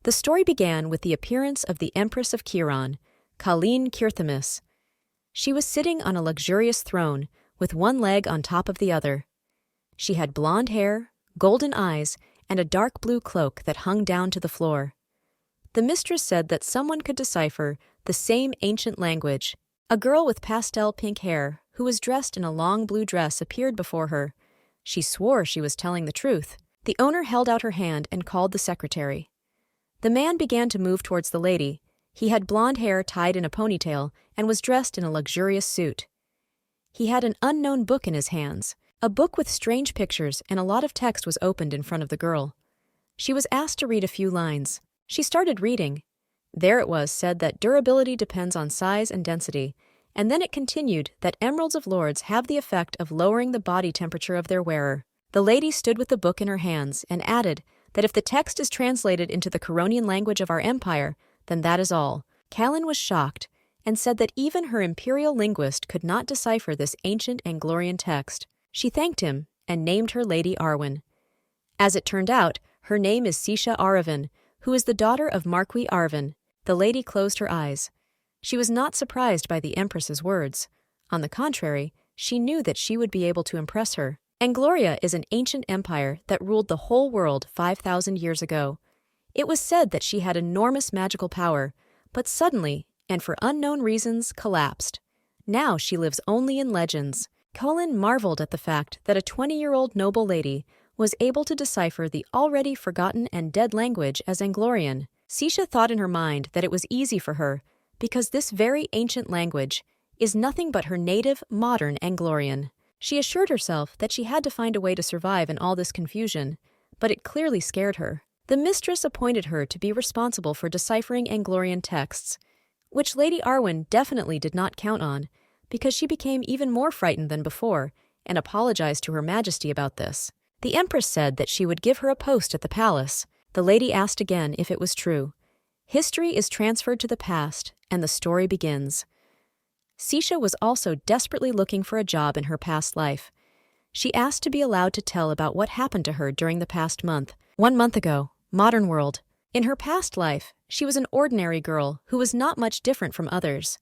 The story began with the appearance of the Empress of Kiran, Colleen Kirthamis. She was sitting on a luxurious throne, with one leg on top of the other. She had blonde hair, golden eyes, and a dark blue cloak that hung down to the floor. The mistress said that someone could decipher the same ancient language. A girl with pastel pink hair, who was dressed in a long blue dress, appeared before her. She swore she was telling the truth. The owner held out her hand and called the secretary. The man began to move towards the lady. He had blonde hair tied in a ponytail and was dressed in a luxurious suit. He had an unknown book in his hands. A book with strange pictures and a lot of text was opened in front of the girl. She was asked to read a few lines. She started reading. There it was said that durability depends on size and density, and then it continued that emeralds of lords have the effect of lowering the body temperature of their wearer. The lady stood with the book in her hands and added that if the text is translated into the Coronian language of our empire, then that is all. Callan was shocked and said that even her Imperial linguist could not decipher this ancient Anglorian text. She thanked him and named her Lady Arwen. As it turned out, her name is Sisha Aravan, who is the daughter of Marquis Arvan. The lady closed her eyes. She was not surprised by the Empress's words. On the contrary, she knew that she would be able to impress her. Angloria is an ancient empire that ruled the whole world 5,000 years ago. It was said that she had enormous magical power, but suddenly, and for unknown reasons, collapsed. Now she lives only in legends. Colin marveled at the fact that a 20-year-old noble lady was able to decipher the already forgotten and dead language as Anglorian. Sisha thought in her mind that it was easy for her, because this very ancient language is nothing but her native, modern Anglorian. She assured herself that she had to find a way to survive in all this confusion, but it clearly scared her. The mistress appointed her to be responsible for deciphering Anglorian texts, which Lady Arwen definitely did not count on, because she became even more frightened than before and apologized to Her Majesty about this. The Empress said that she would give her a post at the palace. The lady asked again if it was true. History is transferred to the past, and the story begins. Sisha was also desperately looking for a job in her past life. She asked to be allowed to tell about what happened to her during the past month. 1 month ago, modern world. In her past life, she was an ordinary girl who was not much different from others.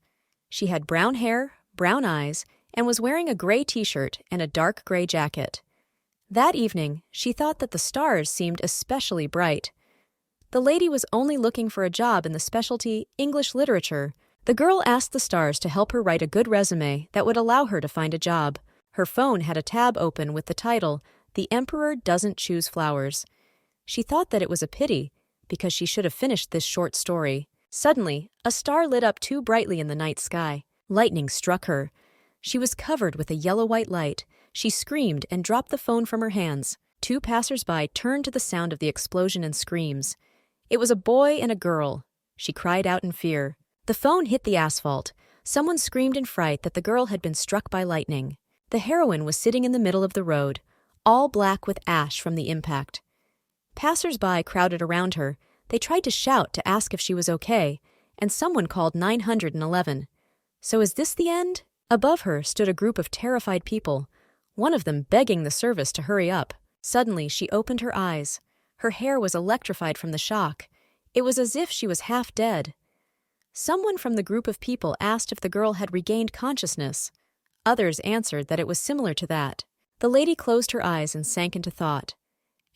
She had brown hair, brown eyes, and was wearing a gray t-shirt and a dark gray jacket. That evening, she thought that the stars seemed especially bright. The lady was only looking for a job in the specialty English literature. The girl asked the stars to help her write a good resume that would allow her to find a job. Her phone had a tab open with the title, "The Emperor Doesn't Choose Flowers." She thought that it was a pity, because she should have finished this short story. Suddenly, a star lit up too brightly in the night sky. Lightning struck her. She was covered with a yellow-white light. She screamed and dropped the phone from her hands. 2 passers-by turned to the sound of the explosion and screams. It was a boy and a girl. She cried out in fear. The phone hit the asphalt. Someone screamed in fright that the girl had been struck by lightning. The heroine was sitting in the middle of the road, all black with ash from the impact. Passers-by crowded around her. They tried to shout to ask if she was okay, and someone called 911. So is this the end? Above her stood a group of terrified people, one of them begging the service to hurry up. Suddenly, she opened her eyes. Her hair was electrified from the shock. It was as if she was half dead. Someone from the group of people asked if the girl had regained consciousness. Others answered that it was similar to that. The lady closed her eyes and sank into thought.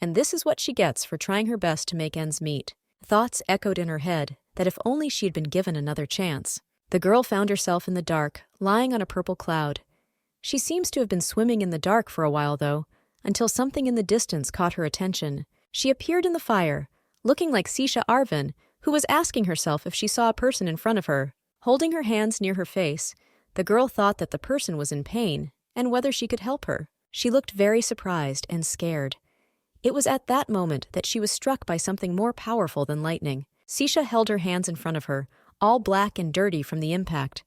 And this is what she gets for trying her best to make ends meet. Thoughts echoed in her head that if only she had been given another chance. The girl found herself in the dark, lying on a purple cloud. She seems to have been swimming in the dark for a while, though, until something in the distance caught her attention. She appeared in the fire, looking like Sisha Arvan, who was asking herself if she saw a person in front of her. Holding her hands near her face, the girl thought that the person was in pain and whether she could help her. She looked very surprised and scared. It was at that moment that she was struck by something more powerful than lightning. Sisha held her hands in front of her, all black and dirty from the impact.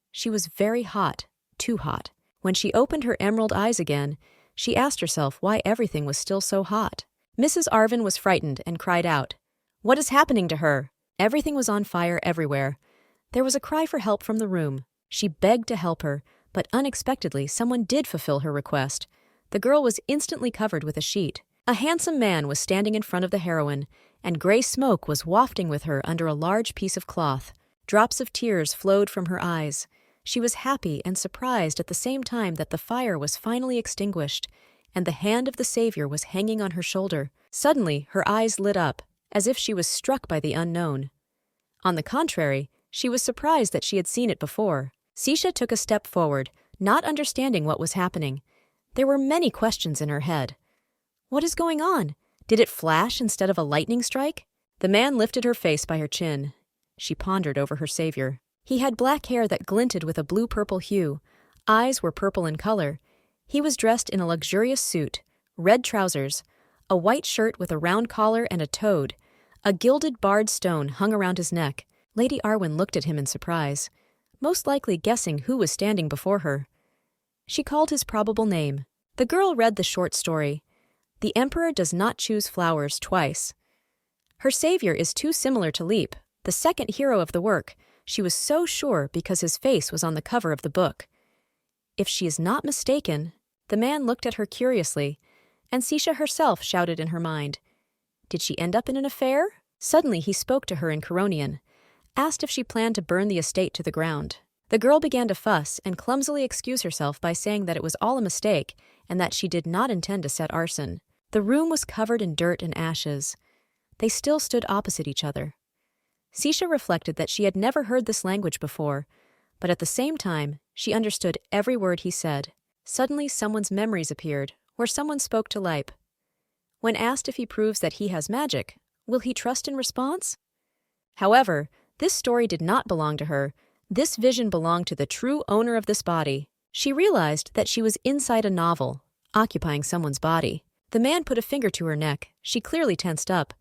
She was very hot, too hot. When she opened her emerald eyes again, she asked herself why everything was still so hot. Mrs. Arvan was frightened and cried out, "What is happening to her?" Everything was on fire everywhere. There was a cry for help from the room. She begged to help her, but unexpectedly someone did fulfill her request. The girl was instantly covered with a sheet. A handsome man was standing in front of the heroine, and gray smoke was wafting with her under a large piece of cloth. Drops of tears flowed from her eyes. She was happy and surprised at the same time that the fire was finally extinguished, and the hand of the Savior was hanging on her shoulder. Suddenly, her eyes lit up, as if she was struck by the unknown. On the contrary, she was surprised that she had seen it before. Sisha took a step forward, not understanding what was happening. There were many questions in her head. What is going on? Did it flash instead of a lightning strike? The man lifted her face by her chin. She pondered over her savior. He had black hair that glinted with a blue-purple hue. Eyes were purple in color. He was dressed in a luxurious suit, red trousers, a white shirt with a round collar and a toad. A gilded barred stone hung around his neck. Lady Arwen looked at him in surprise, most likely guessing who was standing before her. She called his probable name. The girl read the short story. The Emperor does not choose flowers twice. Her savior is too similar to Leap, the second hero of the work. She was so sure because his face was on the cover of the book. If she is not mistaken, the man looked at her curiously, and Sisha herself shouted in her mind. Did she end up in an affair? Suddenly he spoke to her in Coronian, asked if she planned to burn the estate to the ground. The girl began to fuss and clumsily excuse herself by saying that it was all a mistake and that she did not intend to set arson. The room was covered in dirt and ashes. They still stood opposite each other. Sisha reflected that she had never heard this language before, but at the same time, she understood every word he said. Suddenly someone's memories appeared, where someone spoke to Leip. When asked if he proves that he has magic, will he trust in response? However, this story did not belong to her. This vision belonged to the true owner of this body. She realized that she was inside a novel, occupying someone's body. The man put a finger to her neck. She clearly tensed up.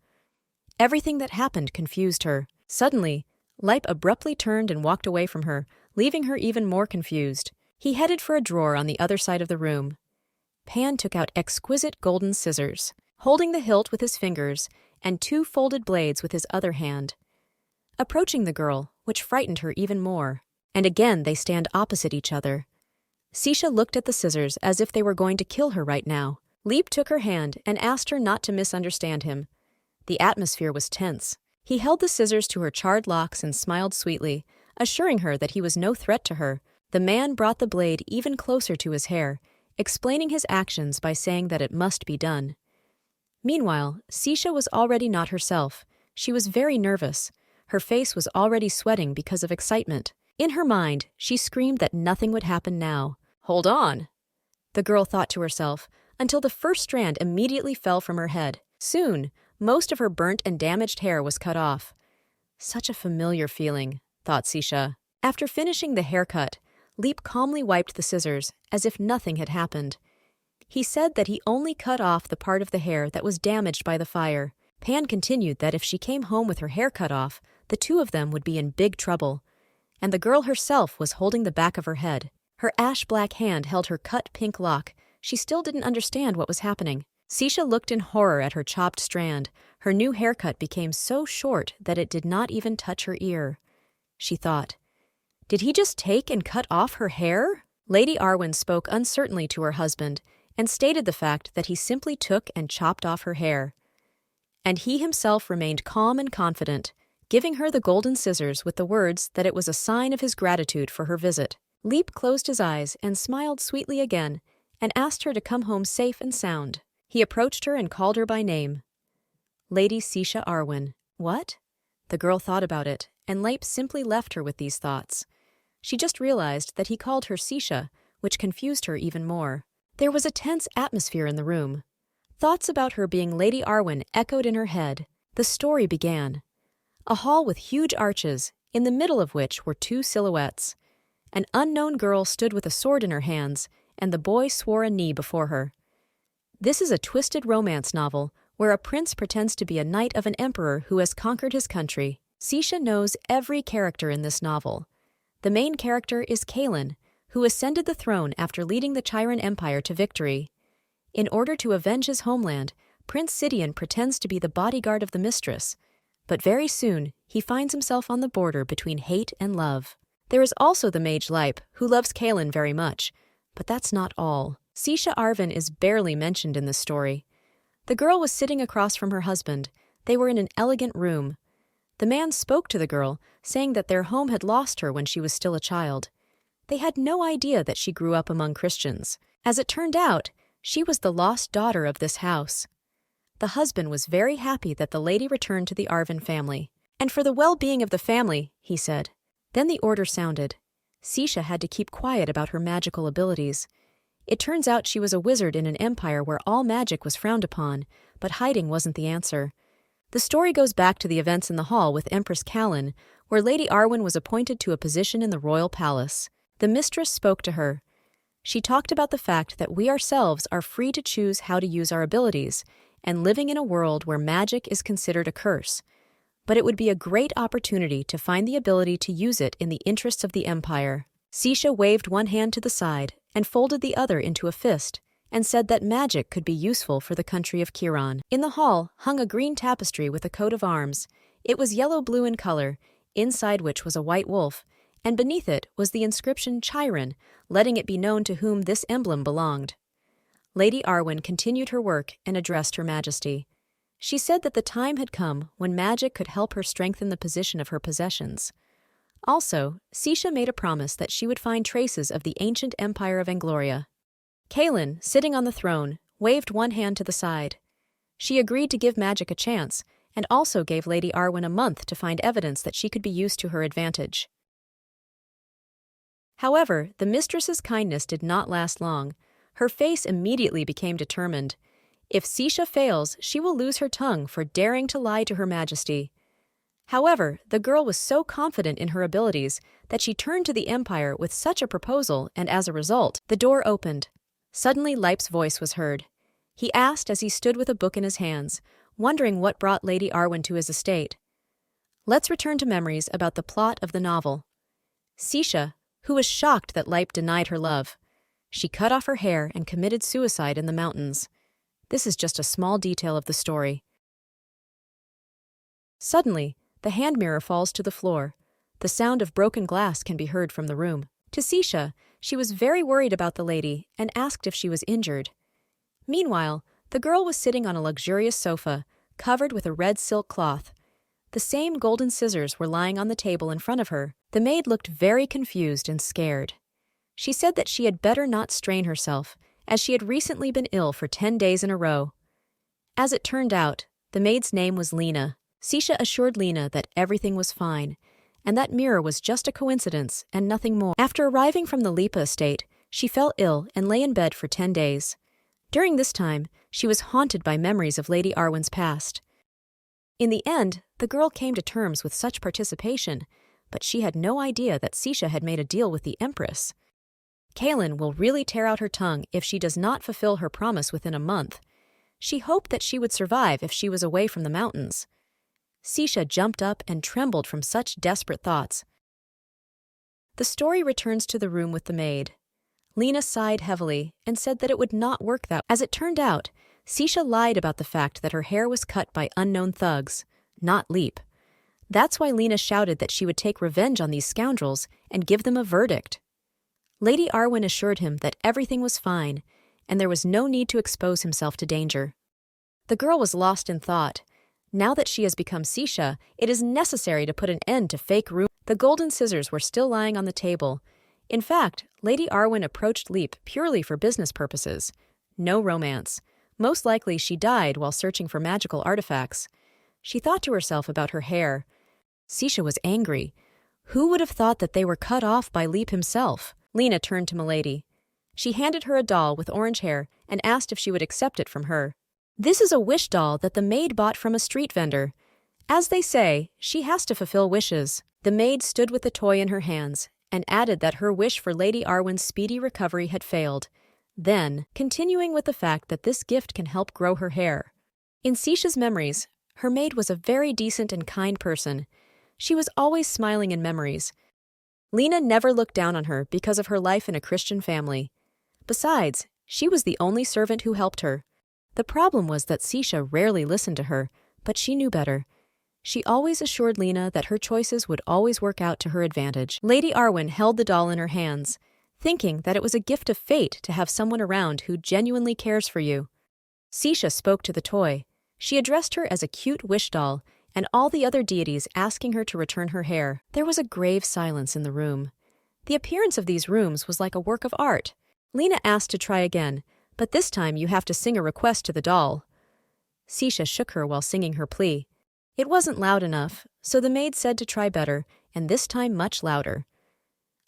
Everything that happened confused her. Suddenly, Leip abruptly turned and walked away from her, leaving her even more confused. He headed for a drawer on the other side of the room. Pan took out exquisite golden scissors, holding the hilt with his fingers and 2 folded blades with his other hand. Approaching the girl, which frightened her even more, and again they stand opposite each other. Sisha looked at the scissors as if they were going to kill her right now. Leap took her hand and asked her not to misunderstand him. The atmosphere was tense. He held the scissors to her charred locks and smiled sweetly, assuring her that he was no threat to her. The man brought the blade even closer to his hair, explaining his actions by saying that it must be done. Meanwhile, Sisha was already not herself. She was very nervous. Her face was already sweating because of excitement. In her mind, she screamed that nothing would happen now. Hold on, the girl thought to herself, until the first strand immediately fell from her head. Soon, most of her burnt and damaged hair was cut off. Such a familiar feeling, thought Sisha. After finishing the haircut, Leap calmly wiped the scissors, as if nothing had happened. He said that he only cut off the part of the hair that was damaged by the fire. Pan continued that if she came home with her hair cut off, the 2 of them would be in big trouble. And the girl herself was holding the back of her head. Her ash-black hand held her cut pink lock. She still didn't understand what was happening. Sisha looked in horror at her chopped strand. Her new haircut became so short that it did not even touch her ear. She thought, did he just take and cut off her hair? Lady Arwen spoke uncertainly to her husband and stated the fact that he simply took and chopped off her hair. And he himself remained calm and confident, giving her the golden scissors with the words that it was a sign of his gratitude for her visit. Leap closed his eyes and smiled sweetly again and asked her to come home safe and sound. He approached her and called her by name. Lady Sisha Arwen. What? The girl thought about it, and Leip simply left her with these thoughts. She just realized that he called her Sisha, which confused her even more. There was a tense atmosphere in the room. Thoughts about her being Lady Arwen echoed in her head. The story began. A hall with huge arches, in the middle of which were 2 silhouettes. An unknown girl stood with a sword in her hands, and the boy swore a knee before her. This is a twisted romance novel where a prince pretends to be a knight of an emperor who has conquered his country. Sisha knows every character in this novel. The main character is Kalin, who ascended the throne after leading the Chiron Empire to victory. In order to avenge his homeland, Prince Sidian pretends to be the bodyguard of the mistress, but very soon he finds himself on the border between hate and love. There is also the mage Leip, who loves Kalin very much, but that's not all. Sisha Arwen is barely mentioned in this story. The girl was sitting across from her husband, They were in an elegant room. The man spoke to the girl, saying that their home had lost her when she was still a child. They had no idea that she grew up among Christians. As it turned out, she was the lost daughter of this house. The husband was very happy that the lady returned to the Arvin family. "And for the well-being of the family," he said. Then the order sounded. Sisha had to keep quiet about her magical abilities. It turns out she was a wizard in an empire where all magic was frowned upon, but hiding wasn't the answer. The story goes back to the events in the hall with Empress Kalin, where Lady Arwen was appointed to a position in the royal palace. The mistress spoke to her. She talked about the fact that we ourselves are free to choose how to use our abilities, and living in a world where magic is considered a curse. But it would be a great opportunity to find the ability to use it in the interests of the empire. Sisha waved one hand to the side and folded the other into a fist, and said that magic could be useful for the country of Kiran. In the hall hung a green tapestry with a coat of arms. It was yellow-blue in color, inside which was a white wolf, and beneath it was the inscription Chiron, letting it be known to whom this emblem belonged. Lady Arwen continued her work and addressed Her Majesty. She said that the time had come when magic could help her strengthen the position of her possessions. Also, Sisha made a promise that she would find traces of the ancient empire of Angloria. Kalin, sitting on the throne, waved one hand to the side. She agreed to give magic a chance, and also gave Lady Arwen a month to find evidence that she could be used to her advantage. However, the mistress's kindness did not last long. Her face immediately became determined. If Sisha fails, she will lose her tongue for daring to lie to Her Majesty. However, the girl was so confident in her abilities that she turned to the Empire with such a proposal, and as a result, the door opened. Suddenly Leip's voice was heard. He asked as he stood with a book in his hands, wondering what brought Lady Arwen to his estate. Let's return to memories about the plot of the novel. Sisha, who was shocked that Leip denied her love. She cut off her hair and committed suicide in the mountains. This is just a small detail of the story. Suddenly, the hand mirror falls to the floor. The sound of broken glass can be heard from the room. To Sisha, she was very worried about the lady and asked if she was injured. Meanwhile, the girl was sitting on a luxurious sofa, covered with a red silk cloth. The same golden scissors were lying on the table in front of her. The maid looked very confused and scared. She said that she had better not strain herself, as she had recently been ill for 10 days in a row. As it turned out, the maid's name was Lena. Sisha assured Lena that everything was fine, and that mirror was just a coincidence and nothing more. After arriving from the Lipa estate, she fell ill and lay in bed for 10 days. During this time, she was haunted by memories of Lady Arwen's past. In the end, the girl came to terms with such participation, but she had no idea that Sisha had made a deal with the Empress. Kalin will really tear out her tongue if she does not fulfill her promise within a month. She hoped that she would survive if she was away from the mountains. Sisha jumped up and trembled from such desperate thoughts. The story returns to the room with the maid. Lena sighed heavily and said that it would not work that way. As it turned out, Sisha lied about the fact that her hair was cut by unknown thugs, not Leap. That's why Lena shouted that she would take revenge on these scoundrels and give them a verdict. Lady Arwen assured him that everything was fine, and there was no need to expose himself to danger. The girl was lost in thought. Now that she has become Sisha, it is necessary to put an end to fake rumors. The golden scissors were still lying on the table. In fact, Lady Arwen approached Leap purely for business purposes. No romance. Most likely she died while searching for magical artifacts. She thought to herself about her hair. Sisha was angry. Who would have thought that they were cut off by Leap himself? Lena turned to Milady. She handed her a doll with orange hair and asked if she would accept it from her. This is a wish doll that the maid bought from a street vendor. As they say, she has to fulfill wishes. The maid stood with the toy in her hands and added that her wish for Lady Arwen's speedy recovery had failed. Then, continuing with the fact that this gift can help grow her hair. In Sisha's memories, her maid was a very decent and kind person. She was always smiling in memories. Lena never looked down on her because of her life in a Christian family. Besides, she was the only servant who helped her. The problem was that Sisha rarely listened to her, but she knew better. She always assured Lena that her choices would always work out to her advantage. Lady Arwen held the doll in her hands, thinking that it was a gift of fate to have someone around who genuinely cares for you. Sisha spoke to the toy. She addressed her as a cute wish doll, and all the other deities asking her to return her hair. There was a grave silence in the room. The appearance of these rooms was like a work of art. Lena asked to try again, but this time you have to sing a request to the doll. Sisha shook her while singing her plea. It wasn't loud enough, so the maid said to try better, and this time much louder.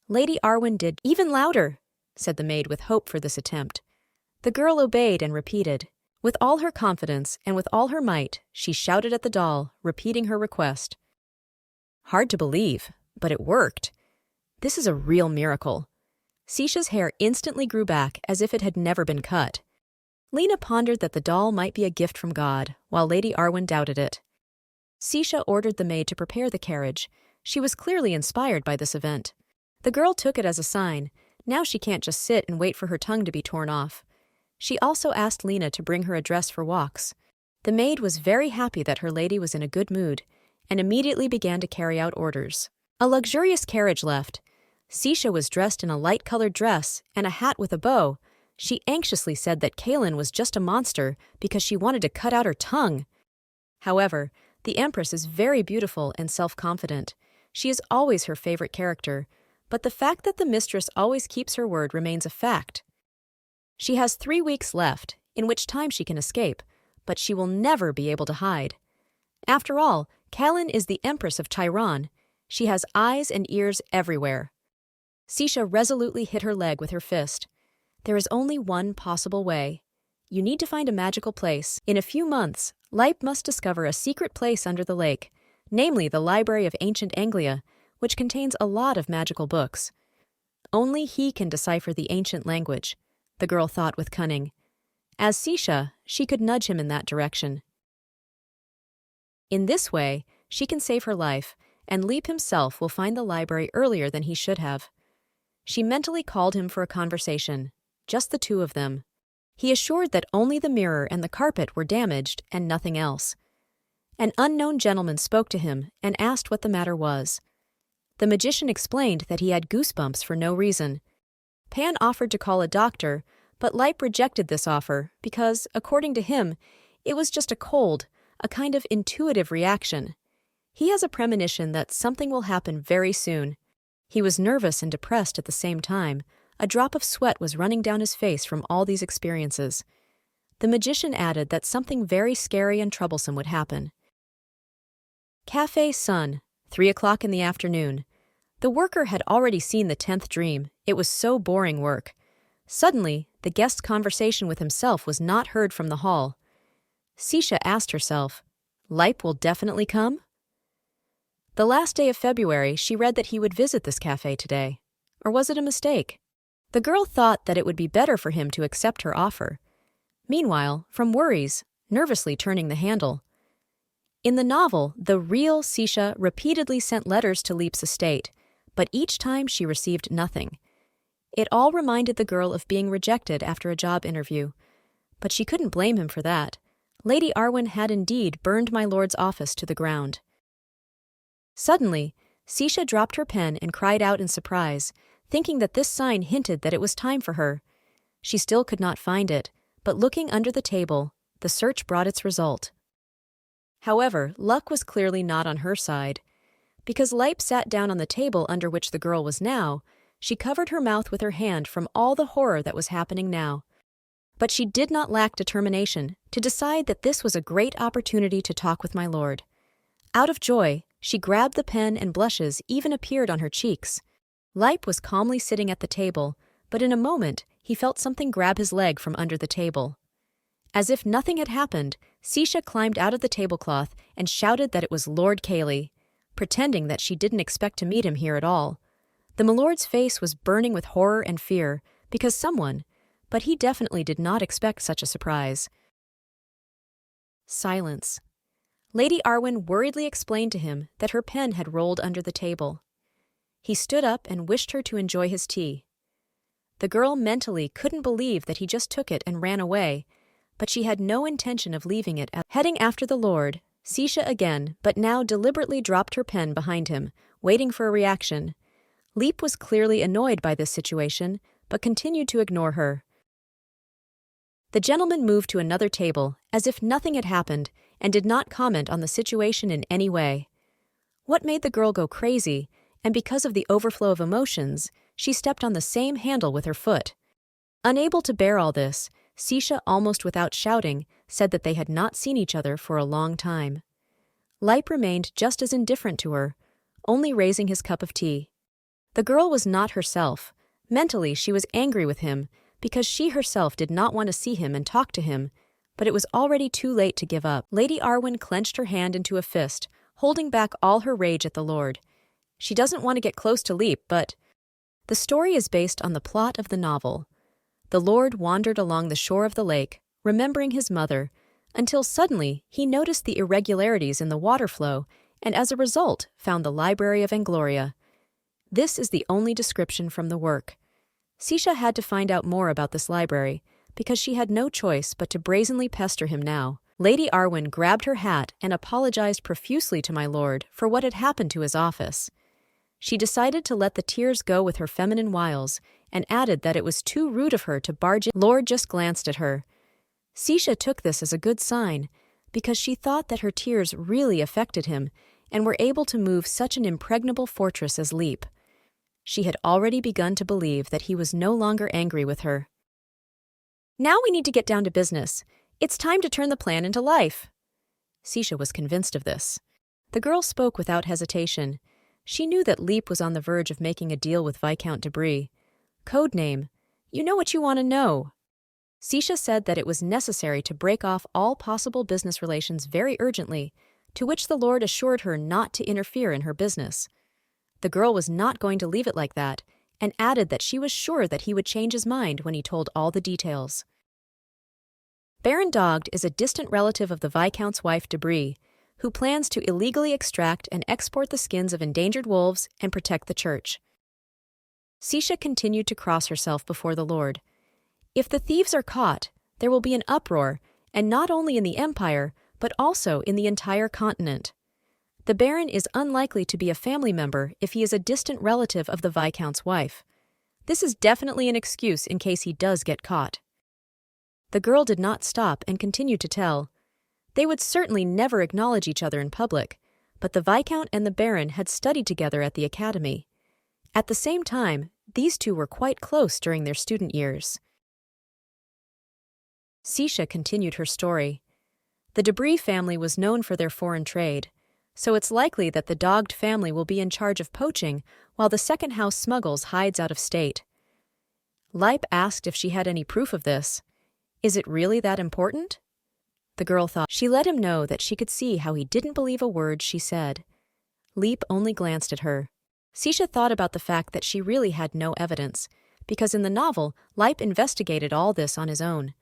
Lady Arwen did even louder, said the maid with hope for this attempt. The girl obeyed and repeated. With all her confidence and with all her might, she shouted at the doll, repeating her request. Hard to believe, but it worked. This is a real miracle. Sisha's hair instantly grew back as if it had never been cut. Lena pondered that the doll might be a gift from God, while Lady Arwen doubted it. Sisha ordered the maid to prepare the carriage. She was clearly inspired by this event. The girl took it as a sign. Now she can't just sit and wait for her tongue to be torn off. She also asked Lena to bring her a dress for walks. The maid was very happy that her lady was in a good mood, and immediately began to carry out orders. A luxurious carriage left. Sisha was dressed in a light-colored dress and a hat with a bow. She anxiously said that Kaelin was just a monster because she wanted to cut out her tongue. However, the Empress is very beautiful and self-confident. She is always her favorite character, but the fact that the mistress always keeps her word remains a fact. She has 3 weeks left, in which time she can escape, but she will never be able to hide. After all, Kaelin is the Empress of Tyron. She has eyes and ears everywhere. Sisha resolutely hit her leg with her fist. There is only one possible way. You need to find a magical place. In a few months, Leip must discover a secret place under the lake, namely the Library of Ancient Anglia, which contains a lot of magical books. Only he can decipher the ancient language, the girl thought with cunning. As Sisha, she could nudge him in that direction. In this way, she can save her life, and Leip himself will find the library earlier than he should have. She mentally called him for a conversation, just the two of them. He assured that only the mirror and the carpet were damaged and nothing else. An unknown gentleman spoke to him and asked what the matter was. The magician explained that he had goosebumps for no reason. Pan offered to call a doctor, but Leip rejected this offer because, according to him, it was just a cold, a kind of intuitive reaction. He has a premonition that something will happen very soon. He was nervous and depressed at the same time. A drop of sweat was running down his face from all these experiences. The magician added that something very scary and troublesome would happen. Cafe Sun, 3 o'clock in the afternoon. The worker had already seen the 10th dream. It was so boring work. Suddenly, the guest's conversation with himself was not heard from the hall. Sisha asked herself, Leip will definitely come? The last day of February, she read that he would visit this cafe today. Or was it a mistake? The girl thought that it would be better for him to accept her offer. Meanwhile, from worries, nervously turning the handle. In the novel, the real Sisha repeatedly sent letters to Leip's estate, but each time she received nothing. It all reminded the girl of being rejected after a job interview. But she couldn't blame him for that. Lady Arwen had indeed burned my lord's office to the ground. Suddenly, Sisha dropped her pen and cried out in surprise, thinking that this sign hinted that it was time for her. She still could not find it, but looking under the table, the search brought its result. However, luck was clearly not on her side. Because Leip sat down on the table under which the girl was now, she covered her mouth with her hand from all the horror that was happening now. But she did not lack determination to decide that this was a great opportunity to talk with my lord. Out of joy, she grabbed the pen and blushes even appeared on her cheeks. Leip was calmly sitting at the table, but in a moment he felt something grab his leg from under the table. As if nothing had happened, Sisha climbed out of the tablecloth and shouted that it was Lord Cayley, pretending that she didn't expect to meet him here at all. The milord's face was burning with horror and fear, because someone, but he definitely did not expect such a surprise. Silence. Lady Arwen worriedly explained to him that her pen had rolled under the table. He stood up and wished her to enjoy his tea. The girl mentally couldn't believe that he just took it and ran away, but she had no intention of leaving it. Heading after the lord, Sisha again, but now deliberately dropped her pen behind him, waiting for a reaction. Leip was clearly annoyed by this situation, but continued to ignore her. The gentleman moved to another table, as if nothing had happened, and did not comment on the situation in any way. What made the girl go crazy, and because of the overflow of emotions, she stepped on the same handle with her foot. Unable to bear all this, Sisha, almost without shouting, said that they had not seen each other for a long time. Lipe remained just as indifferent to her, only raising his cup of tea. The girl was not herself. Mentally, she was angry with him, because she herself did not want to see him and talk to him, but it was already too late to give up. Lady Arwen clenched her hand into a fist, holding back all her rage at the Lord. She doesn't want to get close to Leap, but... The story is based on the plot of the novel. The Lord wandered along the shore of the lake, remembering his mother, until suddenly he noticed the irregularities in the water flow and as a result found the Library of Angloria. This is the only description from the work. Sisha had to find out more about this library, because she had no choice but to brazenly pester him now. Lady Arwen grabbed her hat and apologized profusely to my lord for what had happened to his office. She decided to let the tears go with her feminine wiles, and added that it was too rude of her to barge in. Lord just glanced at her. Sisha took this as a good sign, because she thought that her tears really affected him and were able to move such an impregnable fortress as Leap. She had already begun to believe that he was no longer angry with her. Now we need to get down to business. It's time to turn the plan into life. Sisha was convinced of this. The girl spoke without hesitation. She knew that Leap was on the verge of making a deal with Viscount Debris. Codename, you know what you want to know. Sisha said that it was necessary to break off all possible business relations very urgently, to which the Lord assured her not to interfere in her business. The girl was not going to leave it like that, and added that she was sure that he would change his mind when he told all the details. Baron Dogd is a distant relative of the Viscount's wife Debris, who plans to illegally extract and export the skins of endangered wolves and protect the church. Sisha continued to cross herself before the Lord. If the thieves are caught, there will be an uproar, and not only in the Empire, but also in the entire continent. The Baron is unlikely to be a family member if he is a distant relative of the Viscount's wife. This is definitely an excuse in case he does get caught. The girl did not stop and continued to tell. They would certainly never acknowledge each other in public, but the Viscount and the Baron had studied together at the academy. At the same time, these two were quite close during their student years. Sisha continued her story. The Debris family was known for their foreign trade, so it's likely that the Dogd family will be in charge of poaching while the second house smuggles hides out of state. Lipe asked if she had any proof of this. Is it really that important? The girl thought. She let him know that she could see how he didn't believe a word she said. Leap only glanced at her. Sisha thought about the fact that she really had no evidence, because in the novel, Lipe investigated all this on his own.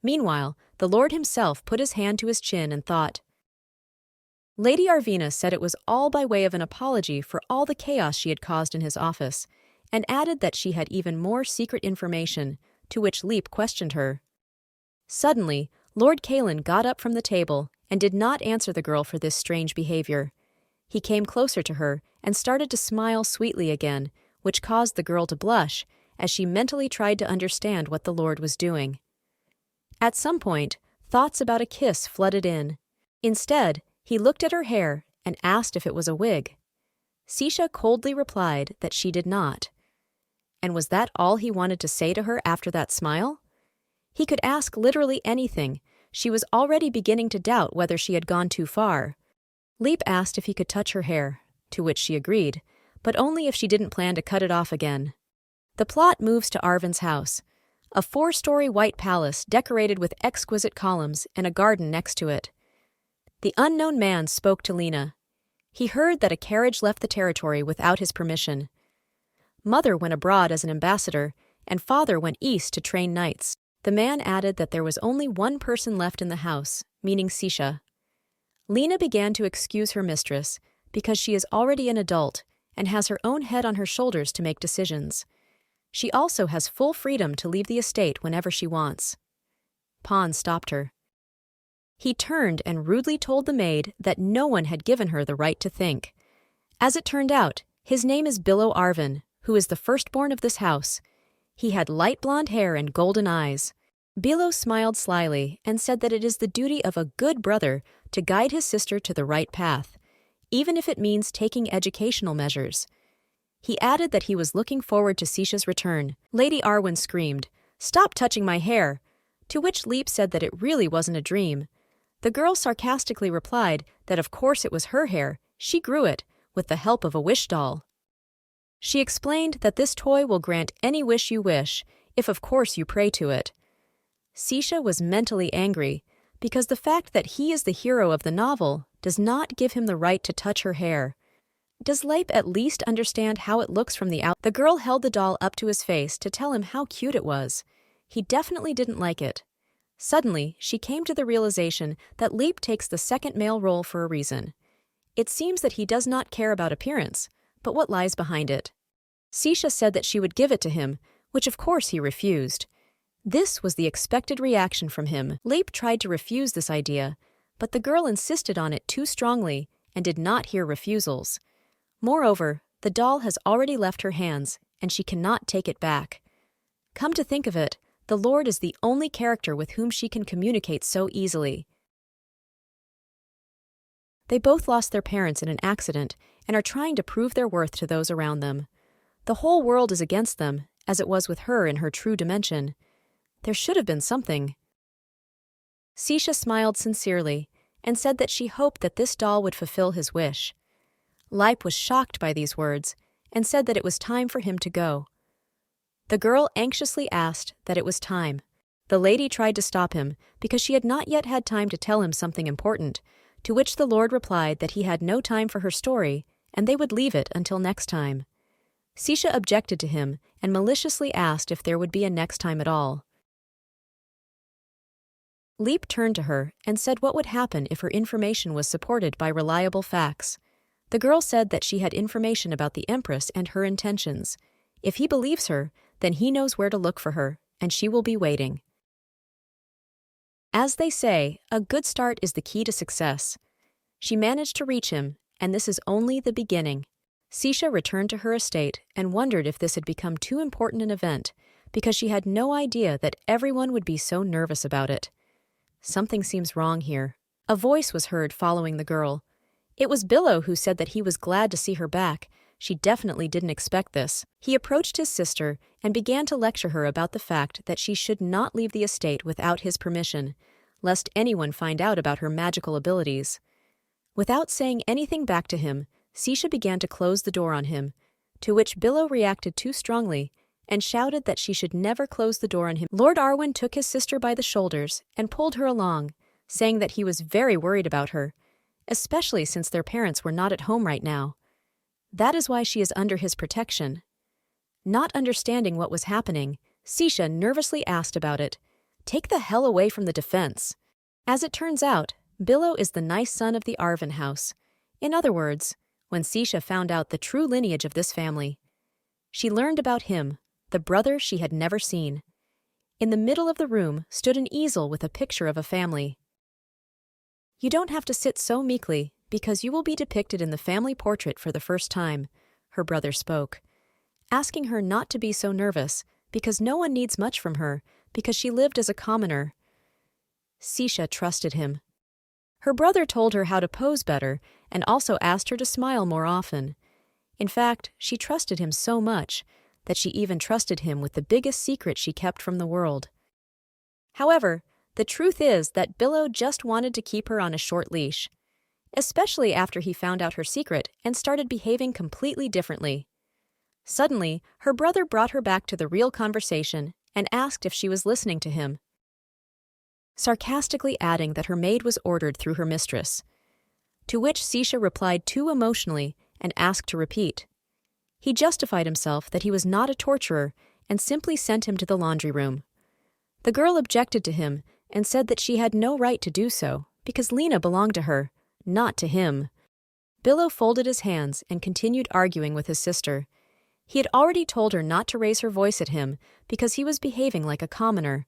Meanwhile, the Lord himself put his hand to his chin and thought. Lady Arvina said it was all by way of an apology for all the chaos she had caused in his office, and added that she had even more secret information, to which Leap questioned her. Suddenly, Lord Kalin got up from the table and did not answer the girl for this strange behavior. He came closer to her and started to smile sweetly again, which caused the girl to blush as she mentally tried to understand what the Lord was doing. At some point, thoughts about a kiss flooded in. Instead, he looked at her hair and asked if it was a wig. Sisha coldly replied that she did not. And was that all he wanted to say to her after that smile? He could ask literally anything. She was already beginning to doubt whether she had gone too far. Leap asked if he could touch her hair, to which she agreed, but only if she didn't plan to cut it off again. The plot moves to Arven's house, a 4-story white palace decorated with exquisite columns and a garden next to it. The unknown man spoke to Lena. He heard that a carriage left the territory without his permission. Mother went abroad as an ambassador, and father went east to train knights. The man added that there was only one person left in the house, meaning Sisha. Lena began to excuse her mistress, because she is already an adult and has her own head on her shoulders to make decisions. She also has full freedom to leave the estate whenever she wants. Pon stopped her. He turned and rudely told the maid that no one had given her the right to think. As it turned out, his name is Billow Arven, who is the firstborn of this house. He had light blonde hair and golden eyes. Billow smiled slyly and said that it is the duty of a good brother to guide his sister to the right path, even if it means taking educational measures. He added that he was looking forward to Sisha's return. Lady Arwen screamed, "Stop touching my hair!" To which Leap said that it really wasn't a dream. The girl sarcastically replied that of course it was her hair, she grew it, with the help of a wish doll. She explained that this toy will grant any wish you wish, if of course you pray to it. Sisha was mentally angry, because the fact that he is the hero of the novel does not give him the right to touch her hair. Does Leip at least understand how it looks from the outside? The girl held the doll up to his face to tell him how cute it was. He definitely didn't like it. Suddenly, she came to the realization that Leip takes the second male role for a reason. It seems that he does not care about appearance, but what lies behind it. Sisha said that she would give it to him, which of course he refused. This was the expected reaction from him. Leip tried to refuse this idea, but the girl insisted on it too strongly and did not hear refusals. Moreover, the doll has already left her hands, and she cannot take it back. Come to think of it, the Lord is the only character with whom she can communicate so easily. They both lost their parents in an accident and are trying to prove their worth to those around them. The whole world is against them, as it was with her in her true dimension. There should have been something. Sisha smiled sincerely and said that she hoped that this doll would fulfill his wish. Leip was shocked by these words and said that it was time for him to go. The girl anxiously asked that it was time. The lady tried to stop him because she had not yet had time to tell him something important, to which the Lord replied that he had no time for her story and they would leave it until next time. Sisha objected to him and maliciously asked if there would be a next time at all. Leip turned to her and said what would happen if her information was supported by reliable facts. The girl said that she had information about the Empress and her intentions. If he believes her, then he knows where to look for her, and she will be waiting. As they say, a good start is the key to success. She managed to reach him, and this is only the beginning. Sisha returned to her estate and wondered if this had become too important an event, because she had no idea that everyone would be so nervous about it. Something seems wrong here. A voice was heard following the girl. It was Billow who said that he was glad to see her back. She definitely didn't expect this. He approached his sister and began to lecture her about the fact that she should not leave the estate without his permission, lest anyone find out about her magical abilities. Without saying anything back to him, Sisha began to close the door on him, to which Billow reacted too strongly and shouted that she should never close the door on him. Lord Arwen took his sister by the shoulders and pulled her along, saying that he was very worried about her, especially since their parents were not at home right now. That is why she is under his protection. Not understanding what was happening, Sisha nervously asked about it. Take the hell away from the defense. As it turns out, Billow is the nice son of the Arwen house. In other words, when Sisha found out the true lineage of this family, she learned about him, the brother she had never seen. In the middle of the room stood an easel with a picture of a family. You don't have to sit so meekly, because you will be depicted in the family portrait for the first time, her brother spoke, asking her not to be so nervous, because no one needs much from her, because she lived as a commoner. Sisha trusted him. Her brother told her how to pose better and also asked her to smile more often. In fact, she trusted him so much that she even trusted him with the biggest secret she kept from the world. However, the truth is that Billow just wanted to keep her on a short leash, especially after he found out her secret and started behaving completely differently. Suddenly, her brother brought her back to the real conversation and asked if she was listening to him, sarcastically adding that her maid was ordered through her mistress, to which Sisha replied too emotionally and asked to repeat. He justified himself that he was not a torturer and simply sent him to the laundry room. The girl objected to him and said that she had no right to do so because Lena belonged to her, not to him. Billow folded his hands and continued arguing with his sister. He had already told her not to raise her voice at him because he was behaving like a commoner.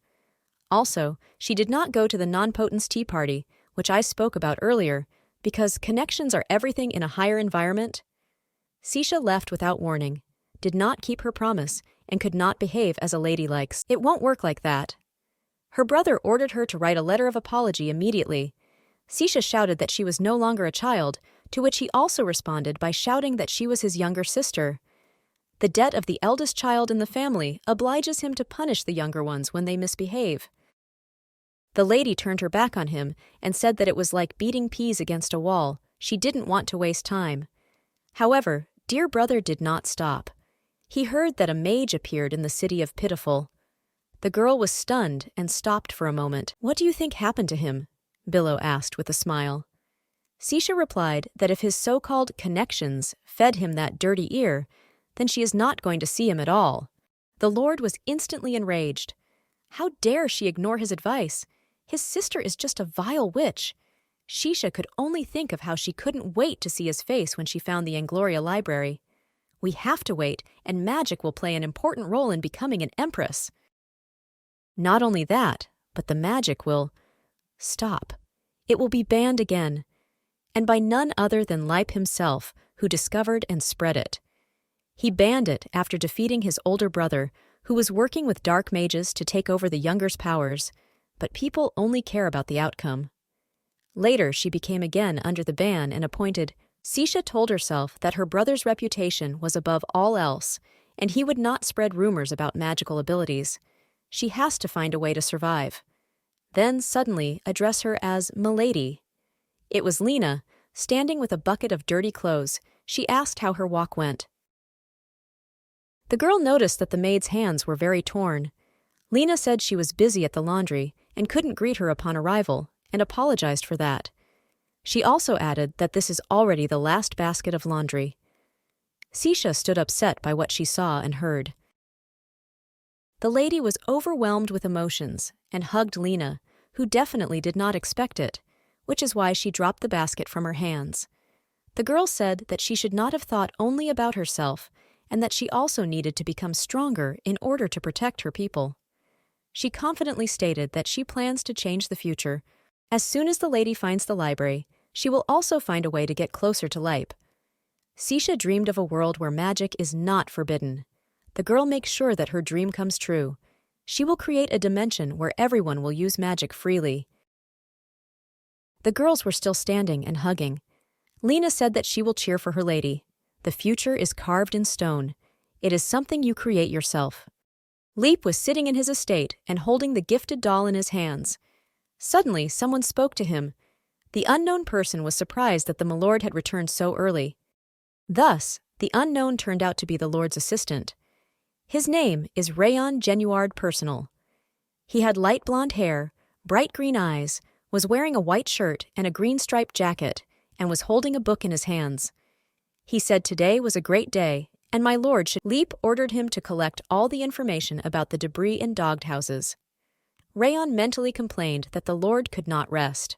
Also, she did not go to the non-potence tea party, which I spoke about earlier, because connections are everything in a higher environment. Sisha left without warning, did not keep her promise, and could not behave as a lady likes. It won't work like that. Her brother ordered her to write a letter of apology immediately. Sisha shouted that she was no longer a child, to which he also responded by shouting that she was his younger sister. The debt of the eldest child in the family obliges him to punish the younger ones when they misbehave. The lady turned her back on him and said that it was like beating peas against a wall. She didn't want to waste time. However, dear brother did not stop. He heard that a mage appeared in the city of Pitiful. The girl was stunned and stopped for a moment. "What do you think happened to him?" Billow asked with a smile. Sisha replied that if his so-called connections fed him that dirty ear, then she is not going to see him at all. The Lord was instantly enraged. How dare she ignore his advice? His sister is just a vile witch. Sisha could only think of how she couldn't wait to see his face when she found the Angloria library. We have to wait, and magic will play an important role in becoming an empress. Not only that, but the magic will stop. It will be banned again, and by none other than Leip himself, who discovered and spread it. He banned it after defeating his older brother, who was working with dark mages to take over the younger's powers, but people only care about the outcome. Later, she became again under the ban and appointed. Sisha told herself that her brother's reputation was above all else, and he would not spread rumors about magical abilities. She has to find a way to survive. Then suddenly address her as "Milady." It was Lena, standing with a bucket of dirty clothes. She asked how her walk went. The girl noticed that the maid's hands were very torn. Lena said she was busy at the laundry and couldn't greet her upon arrival, and apologized for that. She also added that this is already the last basket of laundry. Sisha stood upset by what she saw and heard. The lady was overwhelmed with emotions and hugged Lena, who definitely did not expect it, which is why she dropped the basket from her hands. The girl said that she should not have thought only about herself, and that she also needed to become stronger in order to protect her people. She confidently stated that she plans to change the future. As soon as the lady finds the library, she will also find a way to get closer to Leip. Sisha dreamed of a world where magic is not forbidden. The girl makes sure that her dream comes true. She will create a dimension where everyone will use magic freely. The girls were still standing and hugging. Lena said that she will cheer for her lady. The future is carved in stone. It is something you create yourself. Leip was sitting in his estate and holding the gifted doll in his hands. Suddenly, someone spoke to him. The unknown person was surprised that the milord had returned so early. Thus, the unknown turned out to be the Lord's assistant. His name is Rayon Genuard Personal. He had light blonde hair, bright green eyes, was wearing a white shirt and a green striped jacket, and was holding a book in his hands. He said today was a great day, and my lord should. Leip ordered him to collect all the information about the debris in dogged houses. Rayon mentally complained that the lord could not rest.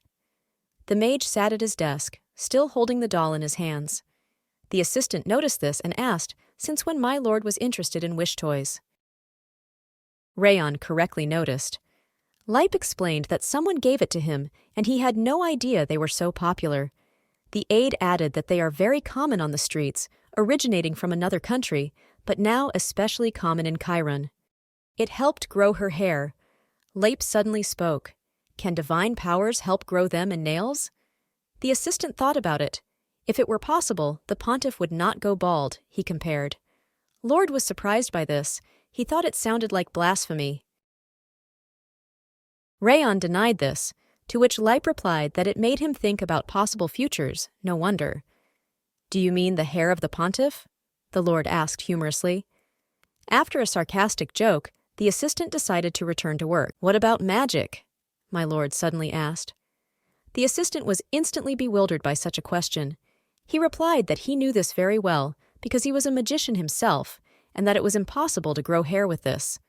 The mage sat at his desk, still holding the doll in his hands. The assistant noticed this and asked, since when my lord was interested in wish toys. Rayon correctly noticed. Leip explained that someone gave it to him, and he had no idea they were so popular. The aide added that they are very common on the streets, originating from another country, but now especially common in Chiron. It helped grow her hair. Leip suddenly spoke. Can divine powers help grow them in nails? The assistant thought about it. If it were possible, the pontiff would not go bald, he compared. Lord was surprised by this. He thought it sounded like blasphemy. Rayon denied this, to which Leip replied that it made him think about possible futures, no wonder. Do you mean the hair of the pontiff? The Lord asked humorously. After a sarcastic joke, the assistant decided to return to work. What about magic? My lord suddenly asked. The assistant was instantly bewildered by such a question. He replied that he knew this very well because he was a magician himself, and that it was impossible to grow hair with this.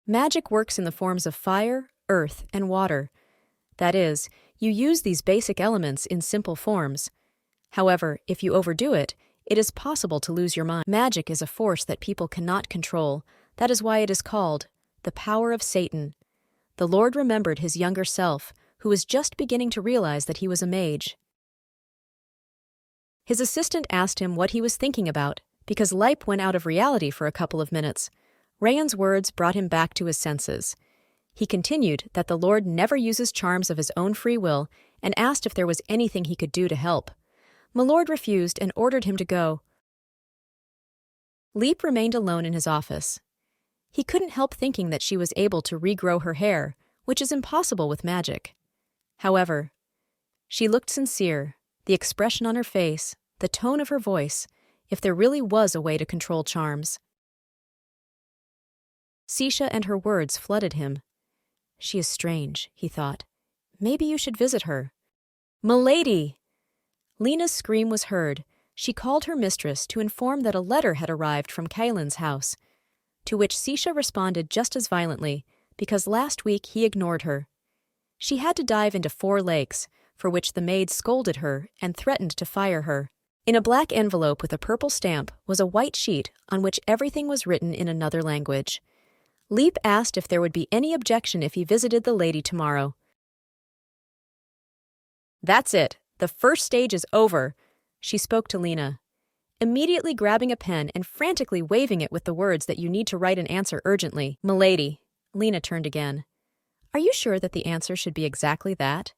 Magic works in the forms of fire, earth, and water. That is, you use these basic elements in simple forms. However, if you overdo it, it is possible to lose your mind. Magic is a force that people cannot control. That is why it is called the power of Satan. The Lord remembered his younger self, who was just beginning to realize that he was a mage. His assistant asked him what he was thinking about, because Leip went out of reality for a couple of minutes. Rayon's words brought him back to his senses. He continued that the Lord never uses charms of his own free will and asked if there was anything he could do to help. Milord refused and ordered him to go. Leap remained alone in his office. He couldn't help thinking that she was able to regrow her hair, which is impossible with magic. However, she looked sincere, the expression on her face, the tone of her voice, if there really was a way to control charms. Sisha and her words flooded him. She is strange, he thought. Maybe you should visit her. Milady! Lena's scream was heard. She called her mistress to inform that a letter had arrived from Kailin's house, to which Sisha responded just as violently, because last week he ignored her. She had to dive into 4 lakes, for which the maid scolded her and threatened to fire her. In a black envelope with a purple stamp was a white sheet on which everything was written in another language. Leap asked if there would be any objection if he visited the lady tomorrow. That's it. The first stage is over, she spoke to Lena, immediately grabbing a pen and frantically waving it with the words that you need to write an answer urgently. Milady, Lena turned again. Are you sure that the answer should be exactly that?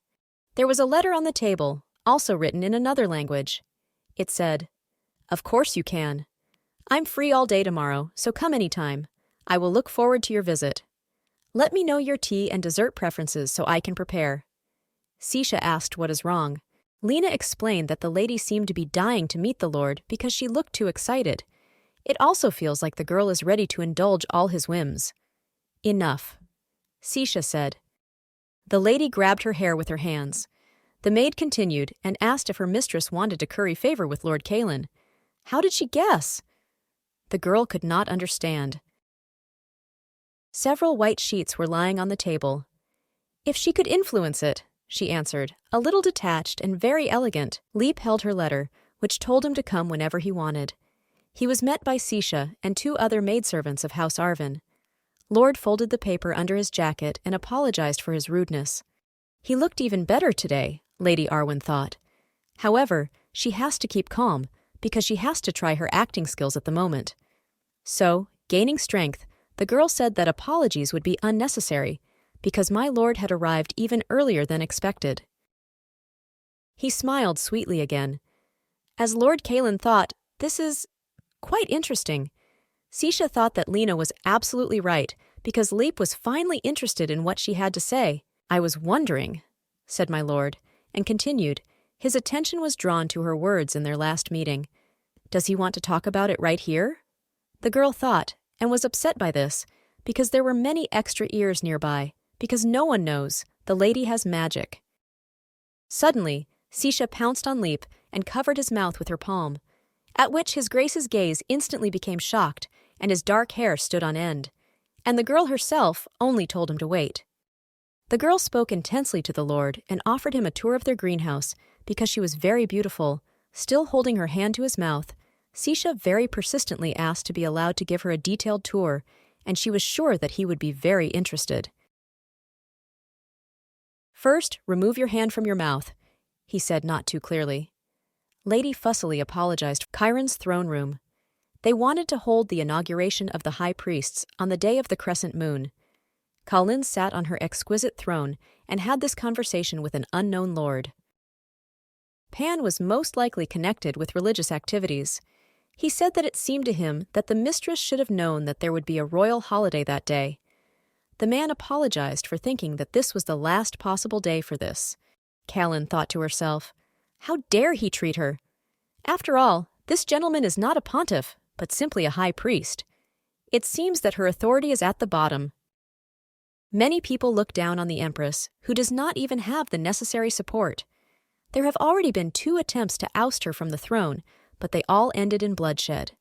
There was a letter on the table, also written in another language. It said, Of course you can. I'm free all day tomorrow, so come anytime. I will look forward to your visit. Let me know your tea and dessert preferences so I can prepare. Sisha asked what is wrong. Lena explained that the lady seemed to be dying to meet the Lord because she looked too excited. It also feels like the girl is ready to indulge all his whims. Enough, Sisha said. The lady grabbed her hair with her hands. The maid continued and asked if her mistress wanted to curry favor with Lord Kailin. How did she guess? The girl could not understand. Several white sheets were lying on the table. If she could influence it, she answered, a little detached and very elegant. Leap held her letter, which told him to come whenever he wanted. He was met by Sisha and 2 other maidservants of House Arvin. Lord folded the paper under his jacket and apologized for his rudeness. He looked even better today, Lady Arwen thought. However, she has to keep calm, because she has to try her acting skills at the moment. So, gaining strength, the girl said that apologies would be unnecessary, because my lord had arrived even earlier than expected. He smiled sweetly again. As Lord Kailin thought, this is quite interesting. Sisha thought that Lena was absolutely right, because Leap was finally interested in what she had to say. I was wondering, said my lord, and continued. His attention was drawn to her words in their last meeting. Does he want to talk about it right here? The girl thought, and was upset by this, because there were many extra ears nearby, because no one knows, the lady has magic. Suddenly, Sisha pounced on Leap and covered his mouth with her palm, at which his grace's gaze instantly became shocked, and his dark hair stood on end, and the girl herself only told him to wait. The girl spoke intensely to the lord and offered him a tour of their greenhouse because she was very beautiful. Still holding her hand to his mouth, Sisha very persistently asked to be allowed to give her a detailed tour, and she was sure that he would be very interested. First, remove your hand from your mouth, he said not too clearly. Lady fussily apologized for Chiron's throne room. They wanted to hold the inauguration of the high priests on the day of the crescent moon. Kalin sat on her exquisite throne and had this conversation with an unknown lord. Pan was most likely connected with religious activities. He said that it seemed to him that the mistress should have known that there would be a royal holiday that day. The man apologized for thinking that this was the last possible day for this. Kalin thought to herself, how dare he treat her? After all, this gentleman is not a pontiff, but simply a high priest. It seems that her authority is at the bottom. Many people look down on the empress, who does not even have the necessary support. There have already been 2 attempts to oust her from the throne, but they all ended in bloodshed.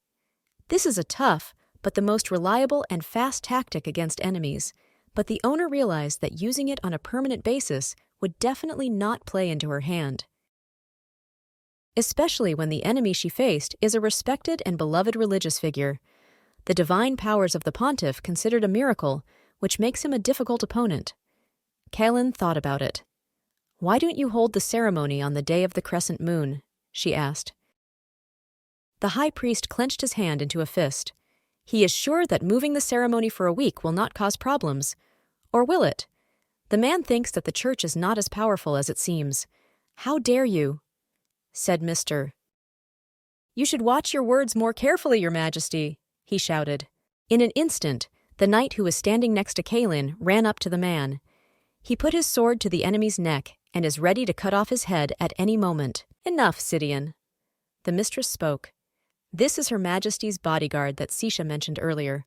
This is a tough, but the most reliable and fast tactic against enemies, but the owner realized that using it on a permanent basis would definitely not play into her hand. Especially when the enemy she faced is a respected and beloved religious figure. The divine powers of the pontiff considered a miracle, which makes him a difficult opponent. Kalin thought about it. Why don't you hold the ceremony on the day of the crescent moon? She asked. The high priest clenched his hand into a fist. He is sure that moving the ceremony for a week will not cause problems. Or will it? The man thinks that the church is not as powerful as it seems. How dare you? Said Mr. You should watch your words more carefully, Your Majesty, he shouted. In an instant, the knight who was standing next to Kalin ran up to the man. He put his sword to the enemy's neck and is ready to cut off his head at any moment. Enough, Sidian. The mistress spoke. This is Her Majesty's bodyguard that Sisha mentioned earlier.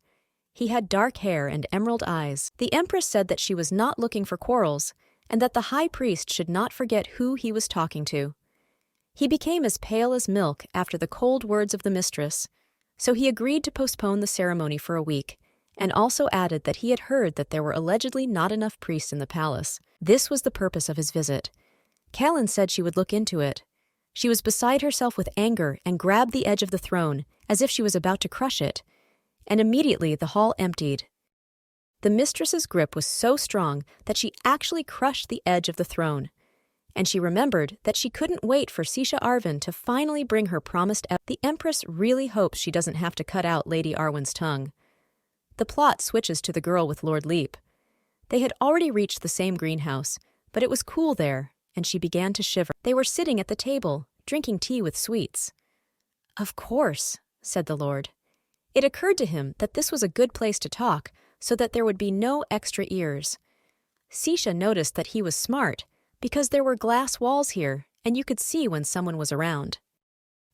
He had dark hair and emerald eyes. The empress said that she was not looking for quarrels, and that the high priest should not forget who he was talking to. He became as pale as milk after the cold words of the mistress, so he agreed to postpone the ceremony for a week, and also added that he had heard that there were allegedly not enough priests in the palace. This was the purpose of his visit. Kalin said she would look into it. She was beside herself with anger and grabbed the edge of the throne as if she was about to crush it, and immediately the hall emptied. The mistress's grip was so strong that she actually crushed the edge of the throne, and she remembered that she couldn't wait for Sisha Arvin to finally bring her promised The Empress really hopes she doesn't have to cut out Lady Arwen's tongue. The plot switches to the girl with Lord Leap. They had already reached the same greenhouse, but it was cool there, and she began to shiver. They were sitting at the table, drinking tea with sweets. Of course, said the Lord. It occurred to him that this was a good place to talk, so that there would be no extra ears. Sisha noticed that he was smart, because there were glass walls here, and you could see when someone was around.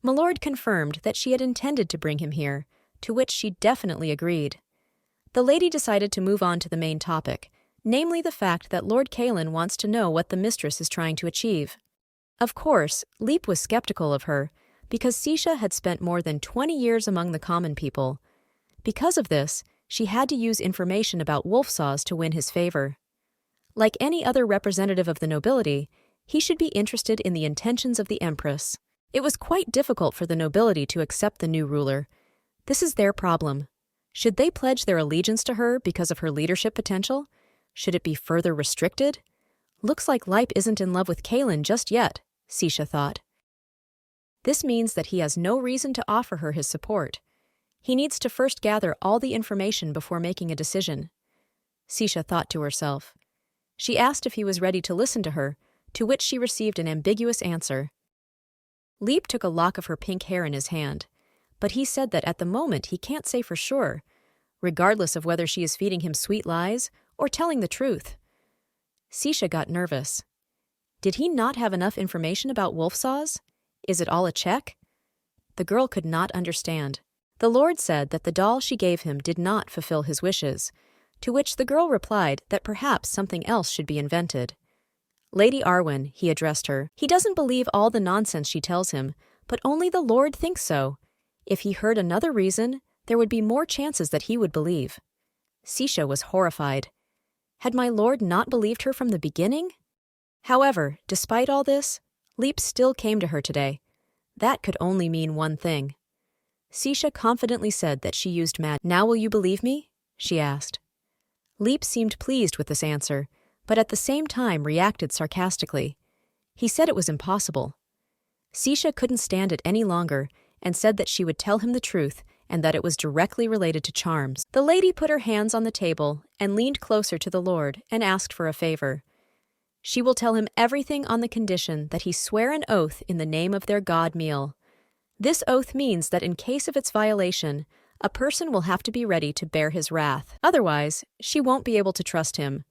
Milord confirmed that she had intended to bring him here, to which she definitely agreed. The lady decided to move on to the main topic, namely the fact that Lord Kalin wants to know what the mistress is trying to achieve. Of course, Leap was skeptical of her, because Sisha had spent more than 20 years among the common people. Because of this, she had to use information about wolfsaws to win his favor. Like any other representative of the nobility, he should be interested in the intentions of the Empress. It was quite difficult for the nobility to accept the new ruler. This is their problem. Should they pledge their allegiance to her because of her leadership potential? Should it be further restricted? Looks like Leip isn't in love with Kalin just yet, Sisha thought. This means that he has no reason to offer her his support. He needs to first gather all the information before making a decision. Sisha thought to herself. She asked if he was ready to listen to her, to which she received an ambiguous answer. Leap took a lock of her pink hair in his hand, but he said that at the moment he can't say for sure, regardless of whether she is feeding him sweet lies or telling the truth. Sisha got nervous. Did he not have enough information about wolfsaws? Is it all a check? The girl could not understand. The Lord said that the doll she gave him did not fulfill his wishes, to which the girl replied that perhaps something else should be invented. Lady Arwen, he addressed her, he doesn't believe all the nonsense she tells him, but only the Lord thinks so. If he heard another reason, there would be more chances that he would believe. Sisha was horrified. Had my lord not believed her from the beginning? However, despite all this, Leap still came to her today. That could only mean one thing. Sisha confidently said that she used magic. Now will you believe me? She asked. Leap seemed pleased with this answer, but at the same time reacted sarcastically. He said it was impossible. Sisha couldn't stand it any longer and said that she would tell him the truth and that it was directly related to charms. The lady put her hands on the table and leaned closer to the Lord and asked for a favor. She will tell him everything on the condition that he swear an oath in the name of their god Meal. This oath means that in case of its violation, a person will have to be ready to bear his wrath. Otherwise, she won't be able to trust him.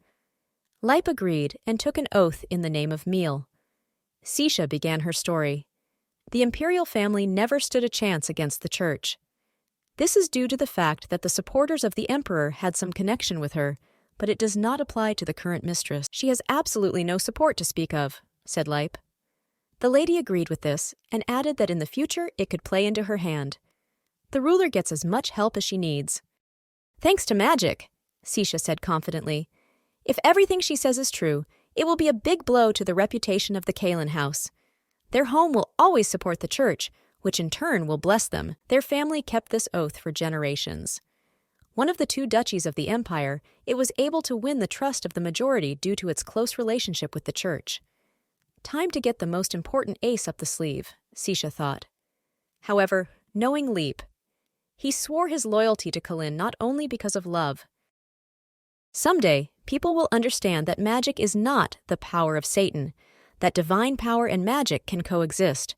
Leip agreed and took an oath in the name of Meal. Sisha began her story. The Imperial family never stood a chance against the church. This is due to the fact that the supporters of the emperor had some connection with her, but it does not apply to the current mistress. She has absolutely no support to speak of, said Leip. The lady agreed with this and added that in the future it could play into her hand. The ruler gets as much help as she needs. Thanks to magic, Sisha said confidently. If everything she says is true, it will be a big blow to the reputation of the Kalin house. Their home will always support the church, which in turn will bless them. Their family kept this oath for generations. One of the two duchies of the empire, it was able to win the trust of the majority due to its close relationship with the church. Time to get the most important ace up the sleeve, Sisha thought. However, knowing Leap, he swore his loyalty to Kalin not only because of love. Someday, people will understand that magic is not the power of Satan, that divine power and magic can coexist.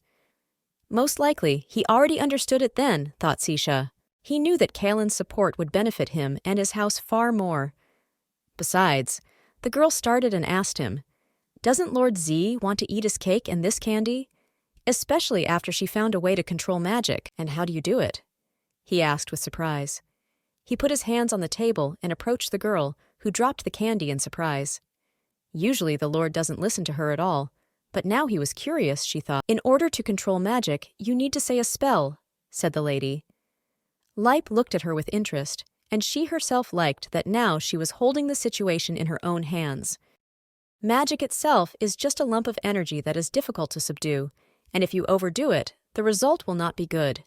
Most likely, he already understood it then, thought Sisha. He knew that Kalen's support would benefit him and his house far more. Besides, the girl started and asked him, "Doesn't Lord Z want to eat his cake and this candy? Especially after she found a way to control magic, and how do you do it?" he asked with surprise. He put his hands on the table and approached the girl, who dropped the candy in surprise. Usually the Lord doesn't listen to her at all, but now he was curious, she thought. "In order to control magic, you need to say a spell," said the lady. Lipe looked at her with interest, and she herself liked that now she was holding the situation in her own hands. Magic itself is just a lump of energy that is difficult to subdue, and if you overdo it, the result will not be good.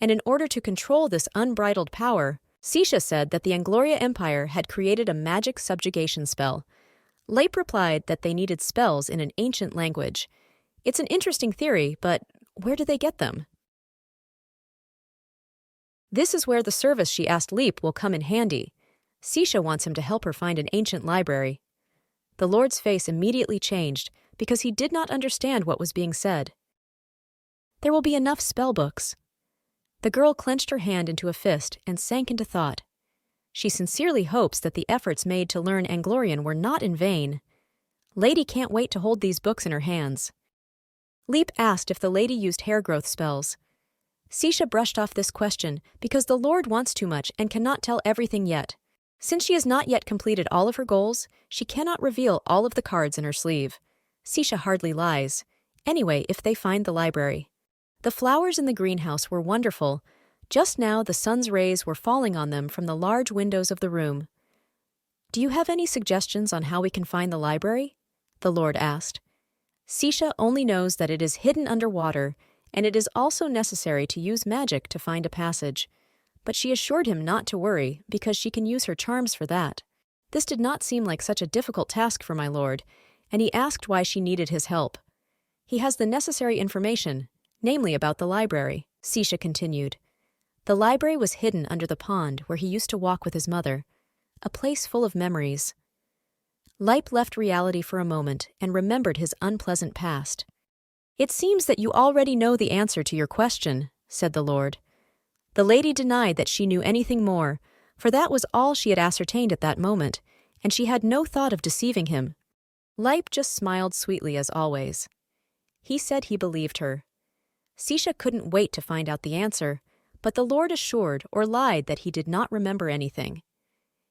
And in order to control this unbridled power, Sisha said that the Angloria Empire had created a magic subjugation spell. Lipe replied that they needed spells in an ancient language. It's an interesting theory, but where do they get them? This is where the service she asked Lipe will come in handy. Sisha wants him to help her find an ancient library. The Lord's face immediately changed because he did not understand what was being said. There will be enough spell books. The girl clenched her hand into a fist and sank into thought. She sincerely hopes that the efforts made to learn Anglorian were not in vain. Lady can't wait to hold these books in her hands. Lipe asked if the lady used hair growth spells. Sisha brushed off this question because the Lord wants too much and cannot tell everything yet. Since she has not yet completed all of her goals, she cannot reveal all of the cards in her sleeve. Sisha hardly lies. Anyway, if they find the library. The flowers in the greenhouse were wonderful. Just now the sun's rays were falling on them from the large windows of the room. "Do you have any suggestions on how we can find the library?" the Lord asked. Sisha only knows that it is hidden underwater, and it is also necessary to use magic to find a passage. But she assured him not to worry, because she can use her charms for that. This did not seem like such a difficult task for my lord, and he asked why she needed his help. "He has the necessary information, namely about the library," Sisha continued. The library was hidden under the pond where he used to walk with his mother, a place full of memories. Lipe left reality for a moment and remembered his unpleasant past. "It seems that you already know the answer to your question," said the Lord. The lady denied that she knew anything more, for that was all she had ascertained at that moment, and she had no thought of deceiving him. Lipe just smiled sweetly as always. He said he believed her. Sisha couldn't wait to find out the answer, but the Lord assured or lied that he did not remember anything.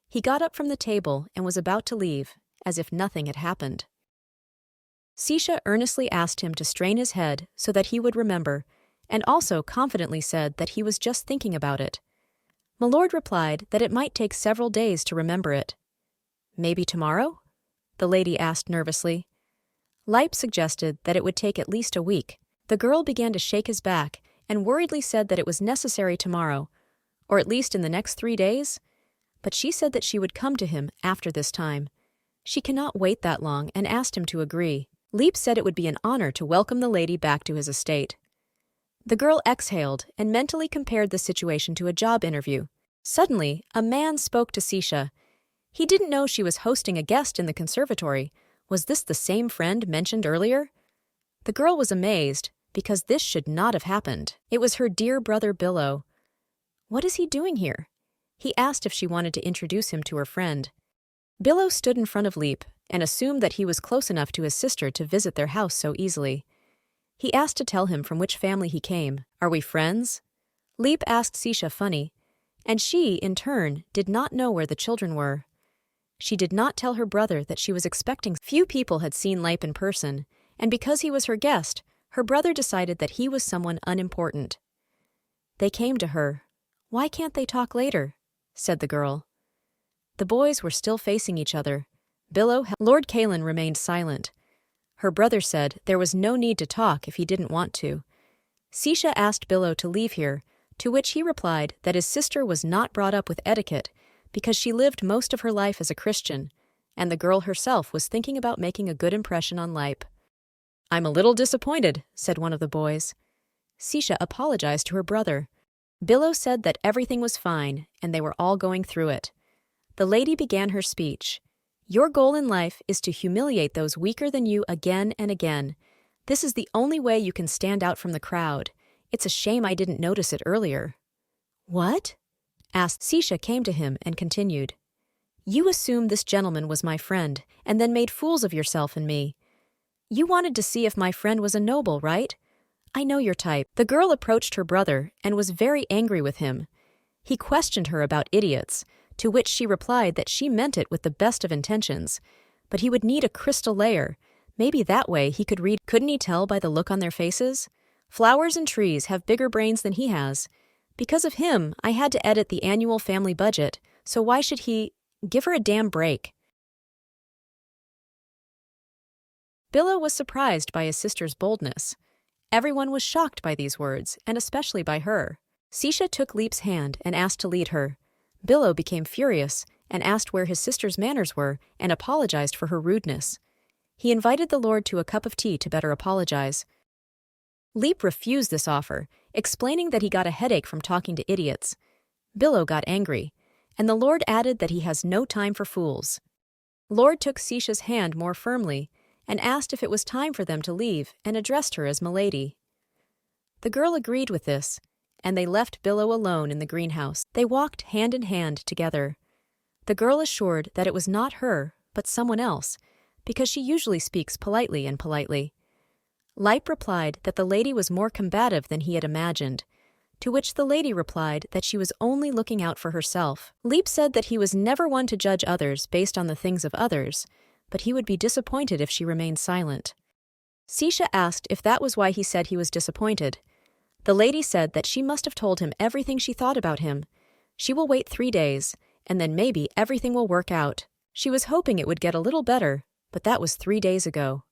He got up from the table and was about to leave, as if nothing had happened. Sisha earnestly asked him to strain his head so that he would remember, and also confidently said that he was just thinking about it. My lord replied that it might take several days to remember it. "Maybe tomorrow?" the lady asked nervously. Lipe suggested that it would take at least a week. The girl began to shake his back and worriedly said that it was necessary tomorrow, or at least in the next 3 days. But she said that she would come to him after this time. She cannot wait that long and asked him to agree. Lipe said it would be an honor to welcome the lady back to his estate. The girl exhaled and mentally compared the situation to a job interview. Suddenly, a man spoke to Sisha. He didn't know she was hosting a guest in the conservatory. Was this the same friend mentioned earlier? The girl was amazed, because this should not have happened. It was her dear brother Billow. What is he doing here? He asked if she wanted to introduce him to her friend. Billow stood in front of Lipe and assumed that he was close enough to his sister to visit their house so easily. He asked to tell him from which family he came. "Are we friends?" Lipe asked Sisha funny, and she, in turn, did not know where the children were. She did not tell her brother that she was expecting. Few people had seen Lipe in person, and because he was her guest, her brother decided that he was someone unimportant. They came to her. "Why can't they talk later?" said the girl. The boys were still facing each other. Lord Kalen remained silent. Her brother said there was no need to talk if he didn't want to. Sisha asked Billow to leave here, to which he replied that his sister was not brought up with etiquette because she lived most of her life as a Christian, and the girl herself was thinking about making a good impression on Lipe. "I'm a little disappointed," said one of the boys. Sisha apologized to her brother. Billow said that everything was fine, and they were all going through it. The lady began her speech. Your goal in life is to humiliate those weaker than you again and again. This is the only way you can stand out from the crowd. It's a shame I didn't notice it earlier." "What?" asked Sisha came to him and continued. "You assumed this gentleman was my friend and then made fools of yourself and me. You wanted to see if my friend was a noble, right? I know your type." The girl approached her brother and was very angry with him. He questioned her about idiots, to which she replied that she meant it with the best of intentions, but he would need a crystal layer. Maybe that way he could read. Couldn't he tell by the look on their faces? Flowers and trees have bigger brains than he has. Because of him, I had to edit the annual family budget, so why should he give her a damn break? Billow was surprised by his sister's boldness. Everyone was shocked by these words, and especially by her. Sisha took Leap's hand and asked to lead her. Billow became furious and asked where his sister's manners were and apologized for her rudeness. He invited the Lord to a cup of tea to better apologize. Leap refused this offer, explaining that he got a headache from talking to idiots. Billow got angry, and the Lord added that he has no time for fools. Lord took Sisha's hand more firmly and asked if it was time for them to leave and addressed her as Milady. The girl agreed with this, and they left Billow alone in the greenhouse. They walked hand in hand together. The girl assured that it was not her, but someone else, because she usually speaks politely and politely. Leap replied that the lady was more combative than he had imagined, to which the lady replied that she was only looking out for herself. Leap said that he was never one to judge others based on the things of others, but he would be disappointed if she remained silent. Sisha asked if that was why he said he was disappointed. The lady said that she must have told him everything she thought about him. She will wait 3 days, and then maybe everything will work out. She was hoping it would get a little better, but that was 3 days ago.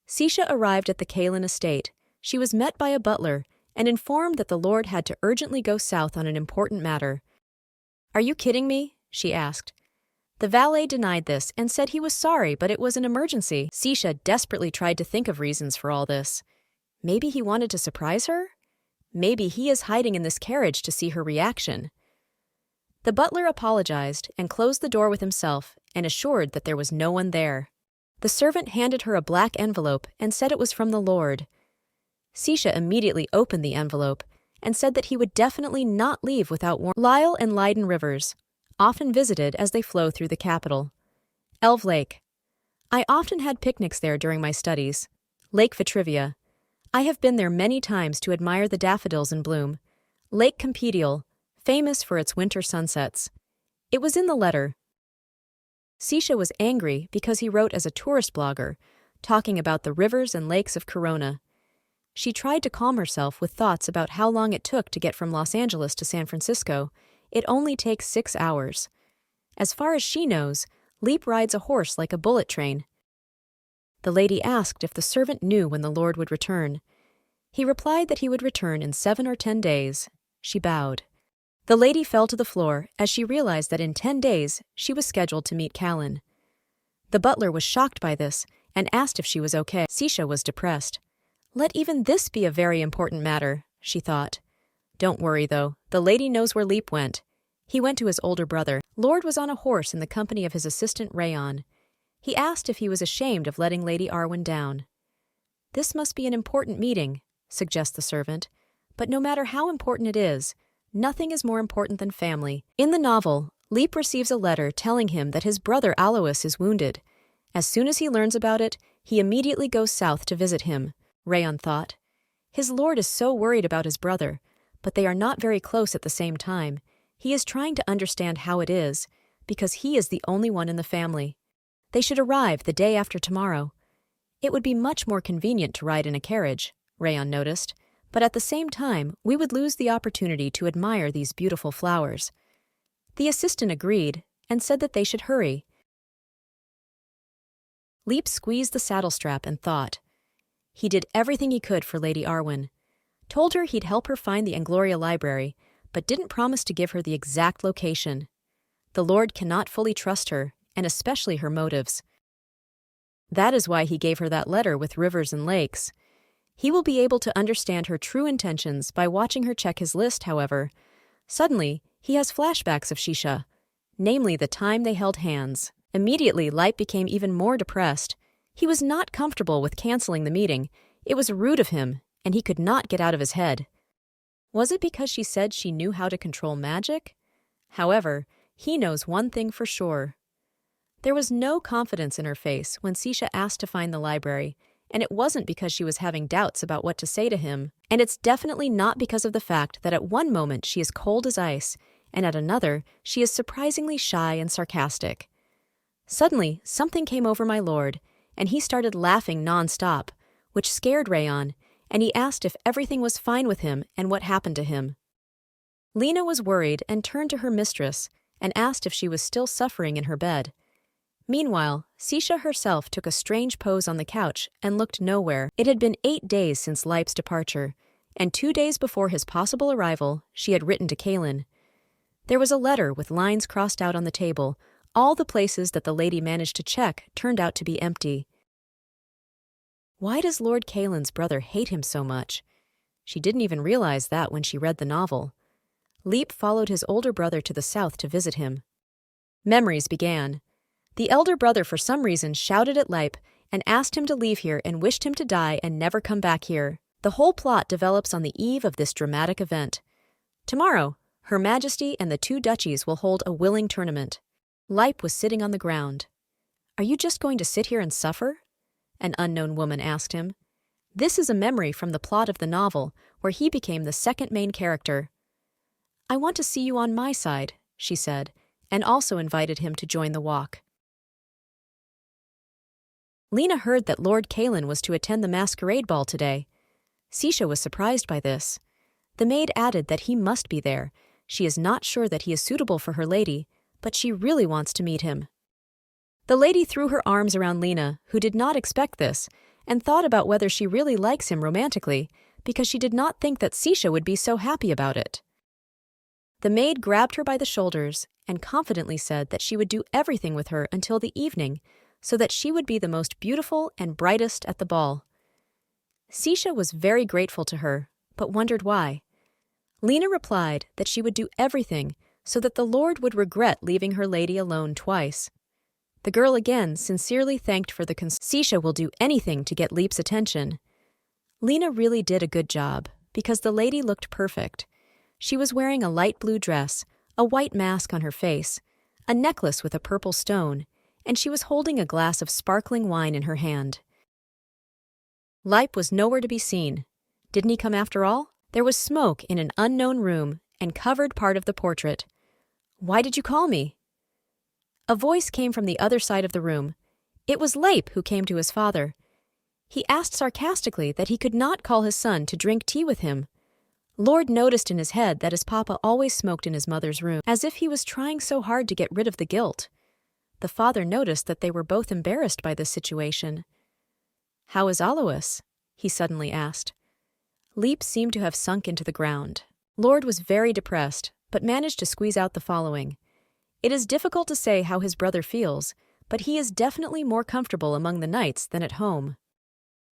Sisha arrived at the Kalin estate. She was met by a butler and informed that the Lord had to urgently go south on an important matter. "Are you kidding me?" she asked. The valet denied this and said he was sorry, but it was an emergency. Sisha desperately tried to think of reasons for all this. Maybe he wanted to surprise her? Maybe he is hiding in this carriage to see her reaction. The butler apologized and closed the door with himself and assured that there was no one there. The servant handed her a black envelope and said it was from the Lord. Sisha immediately opened the envelope and said that he would definitely not leave without warning. Lyle and Leiden rivers, often visited as they flow through the capital. Elve Lake. I often had picnics there during my studies. Lake Vitrivia. I have been there many times to admire the daffodils in bloom. Lake Imperial, famous for its winter sunsets. It was in the letter. Sisha was angry because he wrote as a tourist blogger, talking about the rivers and lakes of Corona. She tried to calm herself with thoughts about how long it took to get from Los Angeles to San Francisco. It only takes 6 hours. As far as she knows, Leap rides a horse like a bullet train. The lady asked if the servant knew when the Lord would return. He replied that he would return in 7 or 10 days. She bowed. The lady fell to the floor as she realized that in 10 days she was scheduled to meet Callan. The butler was shocked by this and asked if she was okay. Sisha was depressed. Let even this be a very important matter, she thought. Don't worry, though. The lady knows where Leap went. He went to his older brother. Lord was on a horse in the company of his assistant Rayon. He asked if he was ashamed of letting Lady Arwen down. This must be an important meeting, suggests the servant. But no matter how important it is, nothing is more important than family. In the novel, Leap receives a letter telling him that his brother Alois is wounded. As soon as he learns about it, he immediately goes south to visit him, Rayon thought. His lord is so worried about his brother, but they are not very close at the same time. He is trying to understand how it is, because he is the only one in the family. They should arrive the day after tomorrow. It would be much more convenient to ride in a carriage, Rayon noticed, but at the same time, we would lose the opportunity to admire these beautiful flowers. The assistant agreed and said that they should hurry. Leap squeezed the saddle strap and thought. He did everything he could for Lady Arwen. Told her he'd help her find the Angloria library, but didn't promise to give her the exact location. The Lord cannot fully trust her, and especially her motives. That is why he gave her that letter with rivers and lakes. He will be able to understand her true intentions by watching her check his list, however. Suddenly, he has flashbacks of Sisha, namely the time they held hands. Immediately, Lipe became even more depressed. He was not comfortable with canceling the meeting. It was rude of him, and he could not get out of his head. Was it because she said she knew how to control magic? However, he knows one thing for sure. There was no confidence in her face when Sisha asked to find the library, and it wasn't because she was having doubts about what to say to him, and it's definitely not because of the fact that at one moment she is cold as ice, and at another she is surprisingly shy and sarcastic. Suddenly, something came over my lord, and he started laughing non-stop, which scared Rayon, and he asked if everything was fine with him and what happened to him. Lena was worried and turned to her mistress and asked if she was still suffering in her bed. Meanwhile, Sisha herself took a strange pose on the couch and looked nowhere. It had been 8 days since Lipe's departure, and 2 days before his possible arrival, she had written to Kalin. There was a letter with lines crossed out on the table. All the places that the lady managed to check turned out to be empty. Why does Lord Kalin's brother hate him so much? She didn't even realize that when she read the novel. Lipe followed his older brother to the south to visit him. Memories began. The elder brother for some reason shouted at Lipe and asked him to leave here and wished him to die and never come back here. The whole plot develops on the eve of this dramatic event. Tomorrow, Her Majesty and the 2 duchies will hold a willing tournament. Lipe was sitting on the ground. "Are you just going to sit here and suffer?" an unknown woman asked him. This is a memory from the plot of the novel, where he became the second main character. "I want to see you on my side," she said, and also invited him to join the walk. Lena heard that Lord Kalin was to attend the masquerade ball today. Sisha was surprised by this. The maid added that he must be there. She is not sure that he is suitable for her lady, but she really wants to meet him. The lady threw her arms around Lena, who did not expect this, and thought about whether she really likes him romantically, because she did not think that Sisha would be so happy about it. The maid grabbed her by the shoulders and confidently said that she would do everything with her until the evening, so that she would be the most beautiful and brightest at the ball. Sisha was very grateful to her, but wondered why. Lena replied that she would do everything so that the Lord would regret leaving her lady alone twice. The girl again sincerely thanked for the Sisha will do anything to get Lipe's attention. Lena really did a good job, because the lady looked perfect. She was wearing a light blue dress, a white mask on her face, a necklace with a purple stone, and she was holding a glass of sparkling wine in her hand. Lipe was nowhere to be seen. Didn't he come after all? There was smoke in an unknown room and covered part of the portrait. "Why did you call me?" A voice came from the other side of the room. It was Lipe who came to his father. He asked sarcastically that he could not call his son to drink tea with him. Lord noticed in his head that his papa always smoked in his mother's room, as if he was trying so hard to get rid of the guilt. The father noticed that they were both embarrassed by this situation. "How is Alois?" he suddenly asked. Lipe seemed to have sunk into the ground. Lord was very depressed, but managed to squeeze out the following. It is difficult to say how his brother feels, but he is definitely more comfortable among the knights than at home.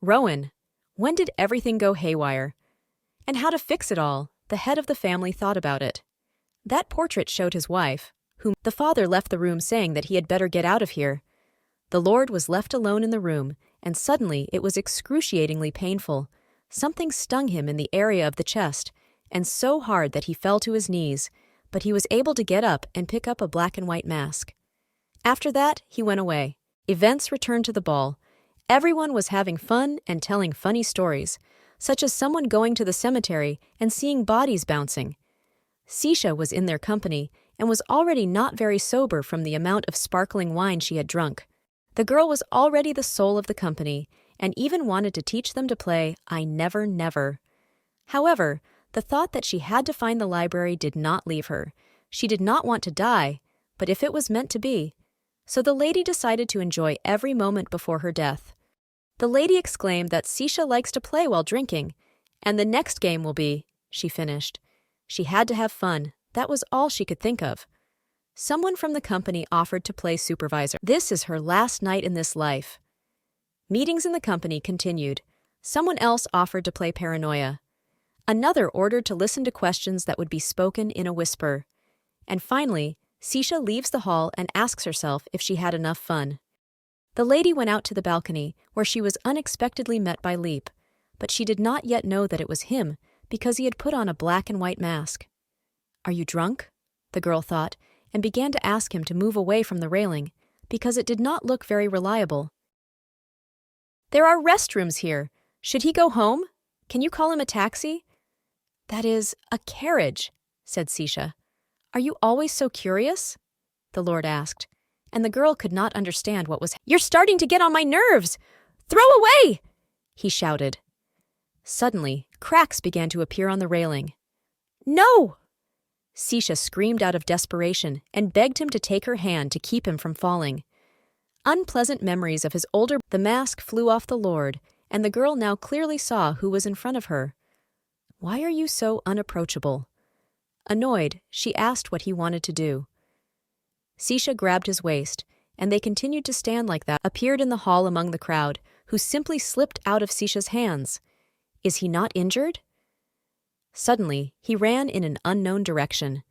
Rowan, when did everything go haywire? And how to fix it all, the head of the family thought about it. That portrait showed his wife, whom the father left the room saying that he had better get out of here. The Lord was left alone in the room, and suddenly it was excruciatingly painful. Something stung him in the area of the chest, and so hard that he fell to his knees, but he was able to get up and pick up a black and white mask. After that, he went away. Events returned to the ball. Everyone was having fun and telling funny stories, such as someone going to the cemetery and seeing bodies bouncing. Sisha was in their company and was already not very sober from the amount of sparkling wine she had drunk. The girl was already the soul of the company and even wanted to teach them to play I Never Never. However, the thought that she had to find the library did not leave her. She did not want to die, but if it was meant to be. So the lady decided to enjoy every moment before her death. The lady exclaimed that Sisha likes to play while drinking, and the next game will be, she finished. She had to have fun. That was all she could think of. Someone from the company offered to play supervisor. This is her last night in this life. Meetings in the company continued. Someone else offered to play paranoia. Another ordered to listen to questions that would be spoken in a whisper. And finally, Sisha leaves the hall and asks herself if she had enough fun. The lady went out to the balcony, where she was unexpectedly met by Leap, but she did not yet know that it was him because he had put on a black and white mask. "Are you drunk?" the girl thought, and began to ask him to move away from the railing, because it did not look very reliable. "There are restrooms here. Should he go home? Can you call him a taxi?" "That is, a carriage," said Sisha. "Are you always so curious?" the Lord asked, and the girl could not understand what was. "You're starting to get on my nerves! Throw away!" he shouted. Suddenly, cracks began to appear on the railing. "No!" Sisha screamed out of desperation and begged him to take her hand to keep him from falling. Unpleasant memories of his older. The mask flew off the Lord, and the girl now clearly saw who was in front of her. "Why are you so unapproachable?" Annoyed, she asked what he wanted to do. Sisha grabbed his waist, and they continued to stand like that. Appeared in the hall among the crowd, who simply slipped out of Sisha's hands. Is he not injured? Suddenly, he ran in an unknown direction.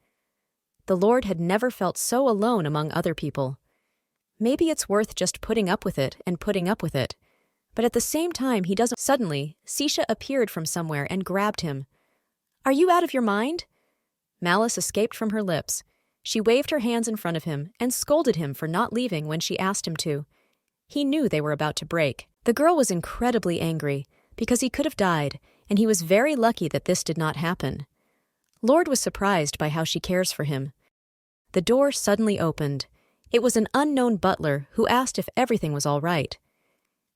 The Lord had never felt so alone among other people. Maybe it's worth just putting up with it and putting up with it. But at the same time, he doesn't. Suddenly, Sisha appeared from somewhere and grabbed him. "Are you out of your mind?" Malice escaped from her lips. She waved her hands in front of him and scolded him for not leaving when she asked him to. He knew they were about to break. The girl was incredibly angry, because he could have died, and he was very lucky that this did not happen. Lord was surprised by how she cares for him. The door suddenly opened. It was an unknown butler who asked if everything was all right.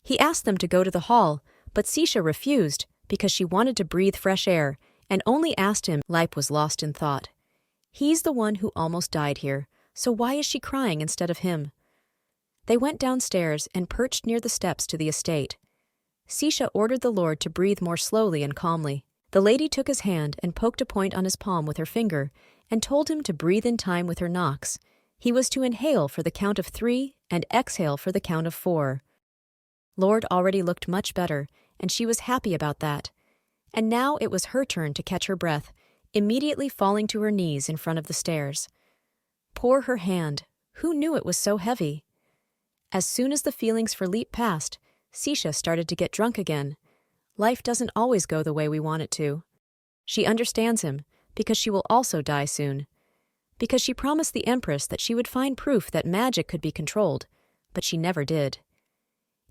He asked them to go to the hall, but Sisha refused because she wanted to breathe fresh air and only asked him. Leip was lost in thought. He's the one who almost died here, so why is she crying instead of him? They went downstairs and perched near the steps to the estate. Sisha ordered the Lord to breathe more slowly and calmly. The lady took his hand and poked a point on his palm with her finger and told him to breathe in time with her knocks. He was to inhale for the count of 3 and exhale for the count of 4. Lord already looked much better, and she was happy about that. And now it was her turn to catch her breath, immediately falling to her knees in front of the stairs. Poor her hand. Who knew it was so heavy? As soon as the feelings for Leap passed, Sisha started to get drunk again. Life doesn't always go the way we want it to. She understands him, because she will also die soon. Because she promised the Empress that she would find proof that magic could be controlled, but she never did.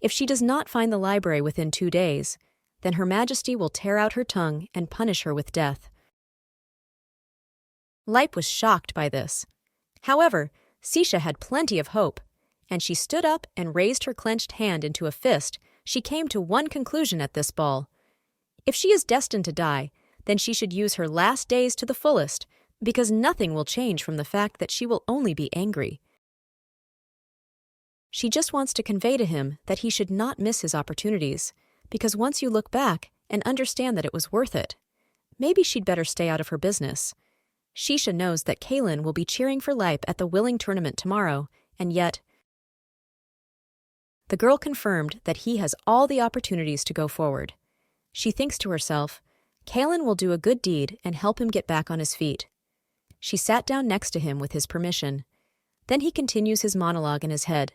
If she does not find the library within 2 days, then Her Majesty will tear out her tongue and punish her with death. Leip was shocked by this. However, Sisha had plenty of hope, and she stood up and raised her clenched hand into a fist. She came to one conclusion at this ball. If she is destined to die, then she should use her last days to the fullest, because nothing will change from the fact that she will only be angry. She just wants to convey to him that he should not miss his opportunities, because once you look back and understand that it was worth it, maybe she'd better stay out of her business. Sisha knows that Kaylin will be cheering for Leip at the Willing tournament tomorrow, and yet the girl confirmed that he has all the opportunities to go forward. She thinks to herself, Kaylin will do a good deed and help him get back on his feet. She sat down next to him with his permission. Then he continues his monologue in his head.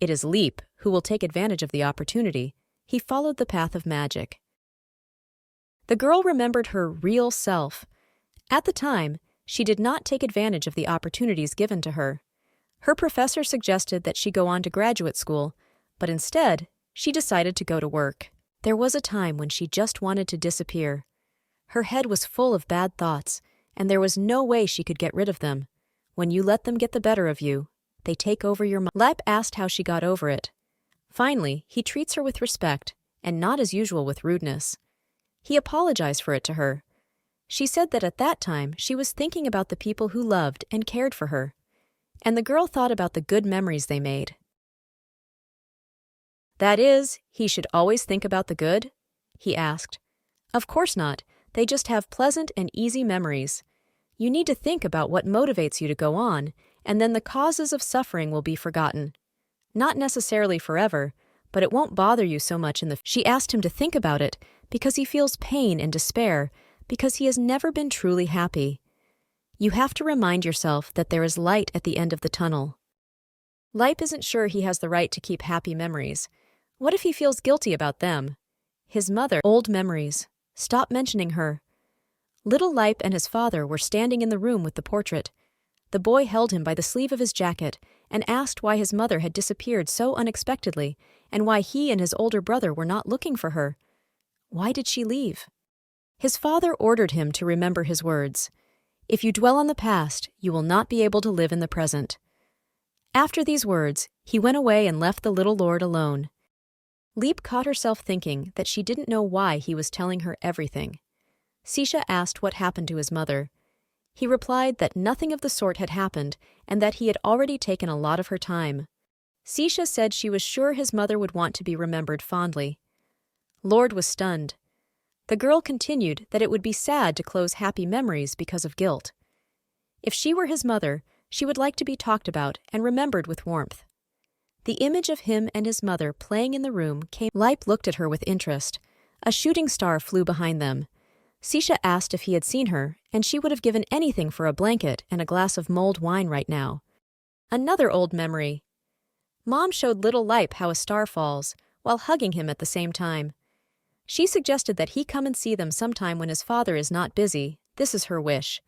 It is Leip who will take advantage of the opportunity. He followed the path of magic. The girl remembered her real self. At the time, she did not take advantage of the opportunities given to her. Her professor suggested that she go on to graduate school, but instead, she decided to go to work. There was a time when she just wanted to disappear. Her head was full of bad thoughts, and there was no way she could get rid of them. When you let them get the better of you, they take over your mind. Leip asked how she got over it. Finally, he treats her with respect, and not as usual with rudeness. He apologized for it to her. She said that at that time she was thinking about the people who loved and cared for her, and the girl thought about the good memories they made. That is, he should always think about the good? He asked. Of course not. They just have pleasant and easy memories. You need to think about what motivates you to go on, and then the causes of suffering will be forgotten. Not necessarily forever, but it won't bother you so much in the... She asked him to think about it because he feels pain and despair, because he has never been truly happy. You have to remind yourself that there is light at the end of the tunnel. Leip isn't sure he has the right to keep happy memories. What if he feels guilty about them? His mother, old memories. Stop mentioning her. Little Leip and his father were standing in the room with the portrait. The boy held him by the sleeve of his jacket and asked why his mother had disappeared so unexpectedly and why he and his older brother were not looking for her. Why did she leave? His father ordered him to remember his words. If you dwell on the past, you will not be able to live in the present. After these words, he went away and left the little lord alone. Leip caught herself thinking that she didn't know why he was telling her everything. Sisha asked what happened to his mother. He replied that nothing of the sort had happened and that he had already taken a lot of her time. Sisha said she was sure his mother would want to be remembered fondly. Lord was stunned. The girl continued that it would be sad to close happy memories because of guilt. If she were his mother, she would like to be talked about and remembered with warmth. The image of him and his mother playing in the room came. Leip looked at her with interest. A shooting star flew behind them. Sisha asked if he had seen her, and she would have given anything for a blanket and a glass of mulled wine right now. Another old memory. Mom showed little Leip how a star falls, while hugging him at the same time. She suggested that he come and see them sometime when his father is not busy. This is her wish.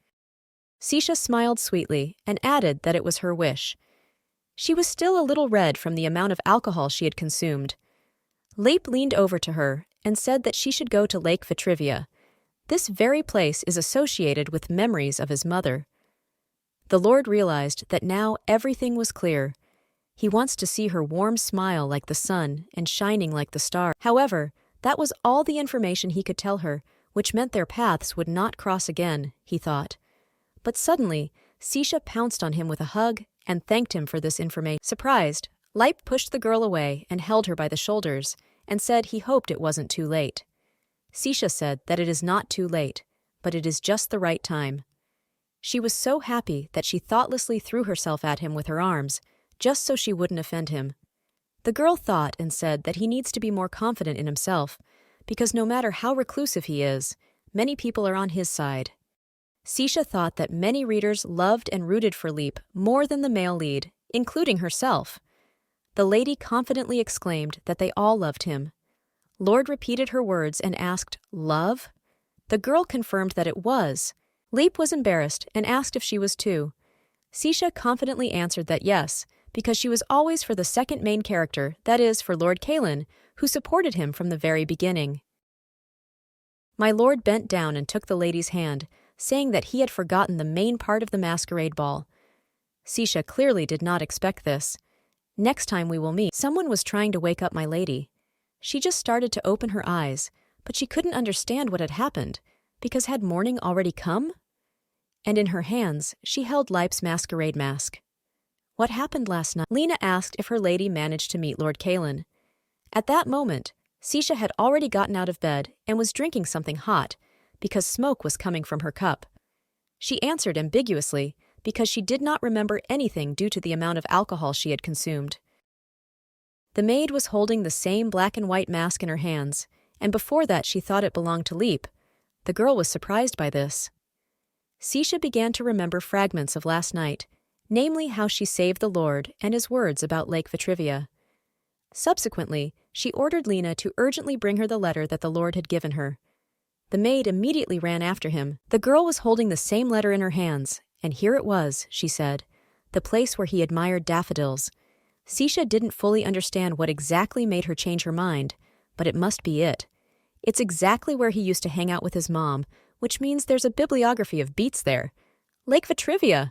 Sisha smiled sweetly and added that it was her wish. She was still a little red from the amount of alcohol she had consumed. Leip leaned over to her and said that she should go to Lake Vitrivia. This very place is associated with memories of his mother. The Lord realized that now everything was clear. He wants to see her warm smile like the sun and shining like the star. However, that was all the information he could tell her, which meant their paths would not cross again, he thought. But suddenly, Sisha pounced on him with a hug and thanked him for this information. Surprised, Leip pushed the girl away and held her by the shoulders and said he hoped it wasn't too late. Sisha said that it is not too late, but it is just the right time. She was so happy that she thoughtlessly threw herself at him with her arms, just so she wouldn't offend him. The girl thought and said that he needs to be more confident in himself, because no matter how reclusive he is, many people are on his side. Sisha thought that many readers loved and rooted for Leip more than the male lead, including herself. The lady confidently exclaimed that they all loved him. Lord repeated her words and asked, "Love?" The girl confirmed that it was. Leip was embarrassed and asked if she was too. Sisha confidently answered that yes, because she was always for the second main character, that is, for Lord Kalin, who supported him from the very beginning. My lord bent down and took the lady's hand, saying that he had forgotten the main part of the masquerade ball. Sisha clearly did not expect this. Next time we will meet, someone was trying to wake up my lady. She just started to open her eyes, but she couldn't understand what had happened, because had morning already come? And in her hands, she held Leip's masquerade mask. What happened last night? Lena asked if her lady managed to meet Lord Kalin. At that moment, Sisha had already gotten out of bed and was drinking something hot, because smoke was coming from her cup. She answered ambiguously, because she did not remember anything due to the amount of alcohol she had consumed. The maid was holding the same black and white mask in her hands, and before that she thought it belonged to Leip. The girl was surprised by this. Sisha began to remember fragments of last night, namely how she saved the Lord and his words about Lake Vitrivia. Subsequently, she ordered Lena to urgently bring her the letter that the Lord had given her. The maid immediately ran after him. The girl was holding the same letter in her hands, and here it was, she said, the place where he admired daffodils. Sisha didn't fully understand what exactly made her change her mind, but it must be it. It's exactly where he used to hang out with his mom, which means there's a bibliography of beets there. Lake Vitrivia!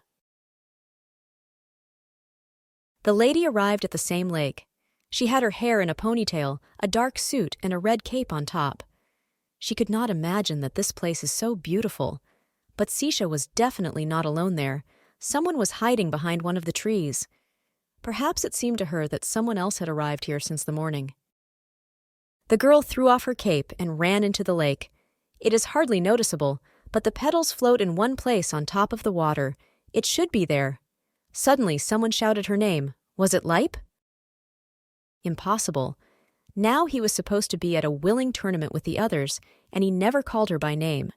The lady arrived at the same lake. She had her hair in a ponytail, a dark suit, and a red cape on top. She could not imagine that this place is so beautiful. But Sisha was definitely not alone there. Someone was hiding behind one of the trees. Perhaps it seemed to her that someone else had arrived here since the morning. The girl threw off her cape and ran into the lake. It is hardly noticeable, but the petals float in one place on top of the water. It should be there. Suddenly, someone shouted her name. Was it Leip? Impossible. Now he was supposed to be at a willing tournament with the others, and he never called her by name.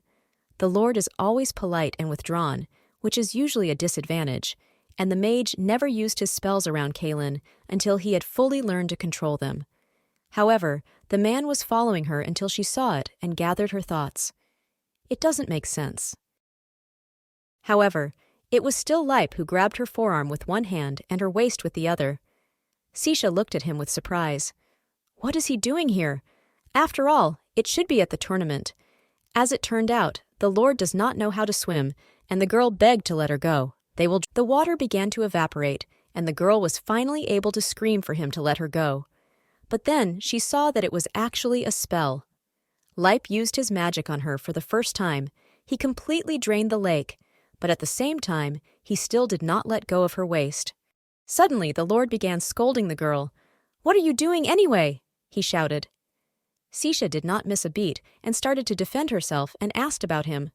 The Lord is always polite and withdrawn, which is usually a disadvantage, and the mage never used his spells around Kaylin until he had fully learned to control them. However, the man was following her until she saw it and gathered her thoughts. It doesn't make sense. However, it was still Leip who grabbed her forearm with one hand and her waist with the other. Sisha looked at him with surprise. What is he doing here? After all, it should be at the tournament. As it turned out, the Lord does not know how to swim, and the girl begged to let her go. The water began to evaporate, and the girl was finally able to scream for him to let her go. But then she saw that it was actually a spell. Leip used his magic on her for the first time. He completely drained the lake, but at the same time, he still did not let go of her waist. Suddenly, the Lord began scolding the girl. "What are you doing anyway?" he shouted. Sisha did not miss a beat and started to defend herself and asked about him.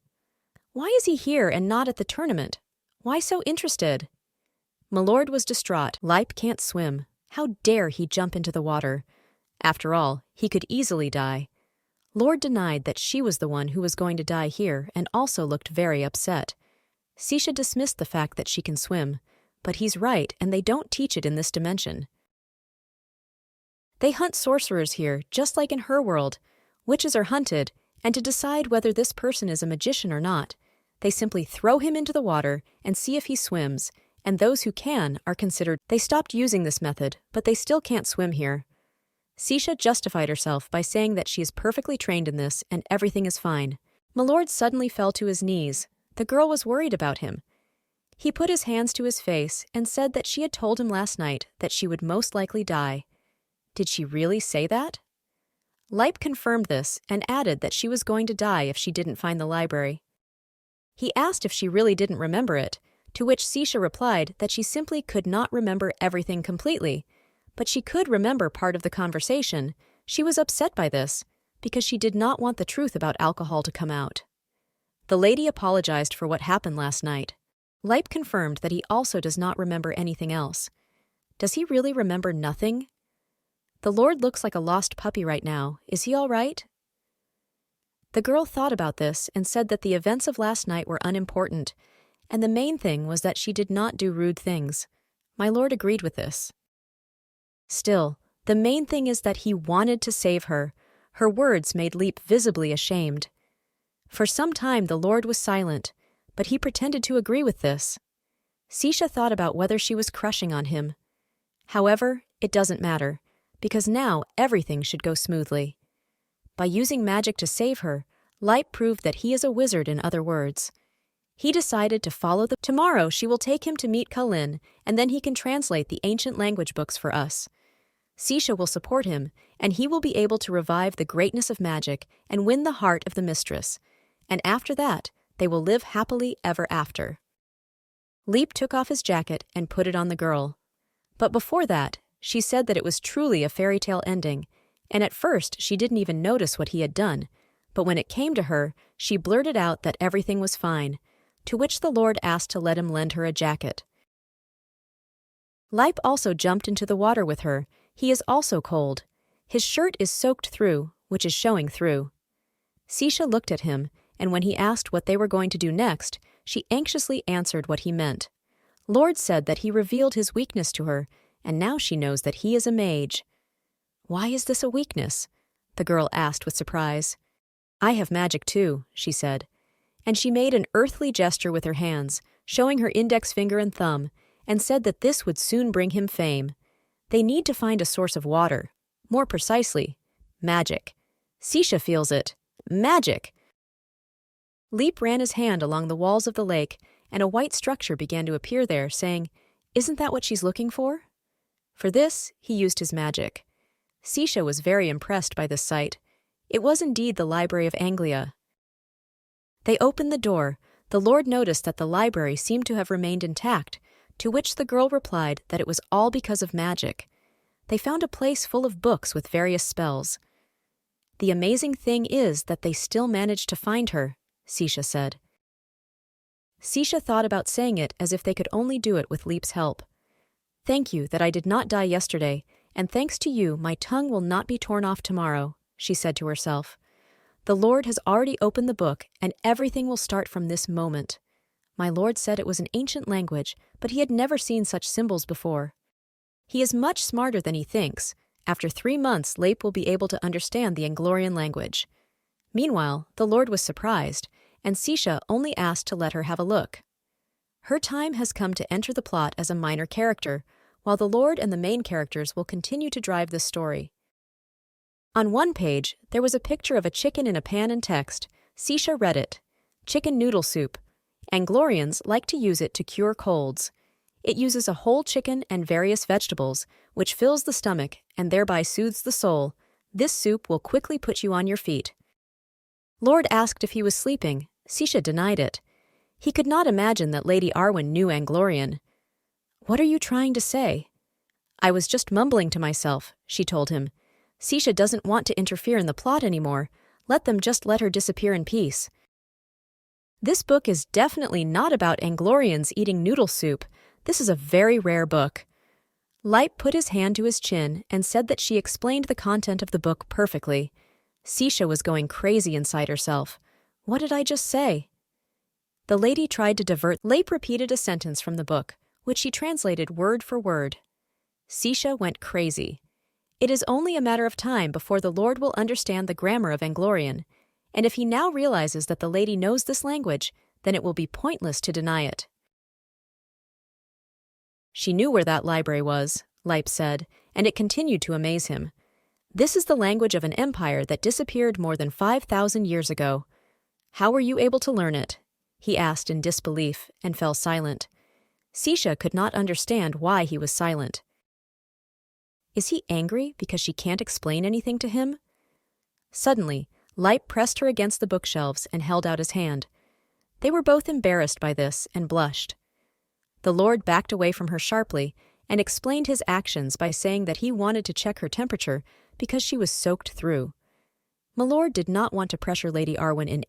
Why is he here and not at the tournament? Why so interested? Milord was distraught. Leip can't swim. How dare he jump into the water? After all, he could easily die. Lord denied that she was the one who was going to die here and also looked very upset. Sisha dismissed the fact that she can swim, but he's right and they don't teach it in this dimension. They hunt sorcerers here, just like in her world. Witches are hunted, and to decide whether this person is a magician or not, they simply throw him into the water and see if he swims, and those who can are considered. They stopped using this method, but they still can't swim here. Sisha justified herself by saying that she is perfectly trained in this and everything is fine. Milord suddenly fell to his knees. The girl was worried about him. He put his hands to his face and said that she had told him last night that she would most likely die. Did she really say that? Leip confirmed this and added that she was going to die if she didn't find the library. He asked if she really didn't remember it, to which Sisha replied that she simply could not remember everything completely, but she could remember part of the conversation. She was upset by this, because she did not want the truth about alcohol to come out. The lady apologized for what happened last night. Leip confirmed that he also does not remember anything else. Does he really remember nothing? The Lord looks like a lost puppy right now. Is he all right? The girl thought about this and said that the events of last night were unimportant, and the main thing was that she did not do rude things. My lord agreed with this. Still, the main thing is that he wanted to save her. Her words made Leip visibly ashamed. For some time the Lord was silent, but he pretended to agree with this. Sisha thought about whether she was crushing on him. However, it doesn't matter, because now everything should go smoothly. By using magic to save her, Leip proved that he is a wizard, in other words. He decided to follow the... Tomorrow she will take him to meet Kalin, and then he can translate the ancient language books for us. Sisha will support him, and he will be able to revive the greatness of magic and win the heart of the mistress. And after that, they will live happily ever after. Leip took off his jacket and put it on the girl. But before that, she said that it was truly a fairy tale ending, and at first she didn't even notice what he had done, but when it came to her, she blurted out that everything was fine, to which the Lord asked to let him lend her a jacket. Leip also jumped into the water with her. He is also cold. His shirt is soaked through, which is showing through. Sisha looked at him, and when he asked what they were going to do next, she anxiously answered what he meant. Lord said that he revealed his weakness to her, and now she knows that he is a mage. Why is this a weakness? The girl asked with surprise. I have magic too, she said. And she made an earthly gesture with her hands, showing her index finger and thumb, and said that this would soon bring him fame. They need to find a source of water. More precisely, magic. Sisha feels it. Magic! Leip ran his hand along the walls of the lake, and a white structure began to appear there, saying, Isn't that what she's looking for? For this, he used his magic. Sisha was very impressed by this sight. It was indeed the Library of Anglia. They opened the door. The Lord noticed that the library seemed to have remained intact, to which the girl replied that it was all because of magic. They found a place full of books with various spells. The amazing thing is that they still managed to find her, Sisha said. Sisha thought about saying it as if they could only do it with Leip's help. Thank you that I did not die yesterday, and thanks to you my tongue will not be torn off tomorrow, she said to herself. The Lord has already opened the book, and everything will start from this moment. My lord said it was an ancient language, but he had never seen such symbols before. He is much smarter than he thinks. After 3 months, Leip will be able to understand the Anglorian language. Meanwhile, the lord was surprised, and Sisha only asked to let her have a look. Her time has come to enter the plot as a minor character, while the lord and the main characters will continue to drive this story. On one page, there was a picture of a chicken in a pan and text. Sisha read it. Chicken noodle soup. Anglorians like to use it to cure colds. It uses a whole chicken and various vegetables, which fills the stomach and thereby soothes the soul. This soup will quickly put you on your feet. Lord asked if he was sleeping. Sisha denied it. He could not imagine that Lady Arwen knew Anglorian. "What are you trying to say?" "I was just mumbling to myself," she told him. "Sisha doesn't want to interfere in the plot anymore. Let her disappear in peace." This book is definitely not about Anglorians eating noodle soup. This is a very rare book. Leip put his hand to his chin and said that she explained the content of the book perfectly. Sisha was going crazy inside herself. What did I just say? The lady tried to divert. Leip repeated a sentence from the book, which she translated word for word. Sisha went crazy. It is only a matter of time before the lord will understand the grammar of Anglorian, and if he now realizes that the lady knows this language, then it will be pointless to deny it. She knew where that library was, Leip said, and it continued to amaze him. This is the language of an empire that disappeared more than 5,000 years ago. How were you able to learn it? He asked in disbelief and fell silent. Sisha could not understand why he was silent. Is he angry because she can't explain anything to him? Suddenly, Leip pressed her against the bookshelves and held out his hand. They were both embarrassed by this and blushed. The lord backed away from her sharply and explained his actions by saying that he wanted to check her temperature because she was soaked through. My lord did not want to pressure Lady Arwen in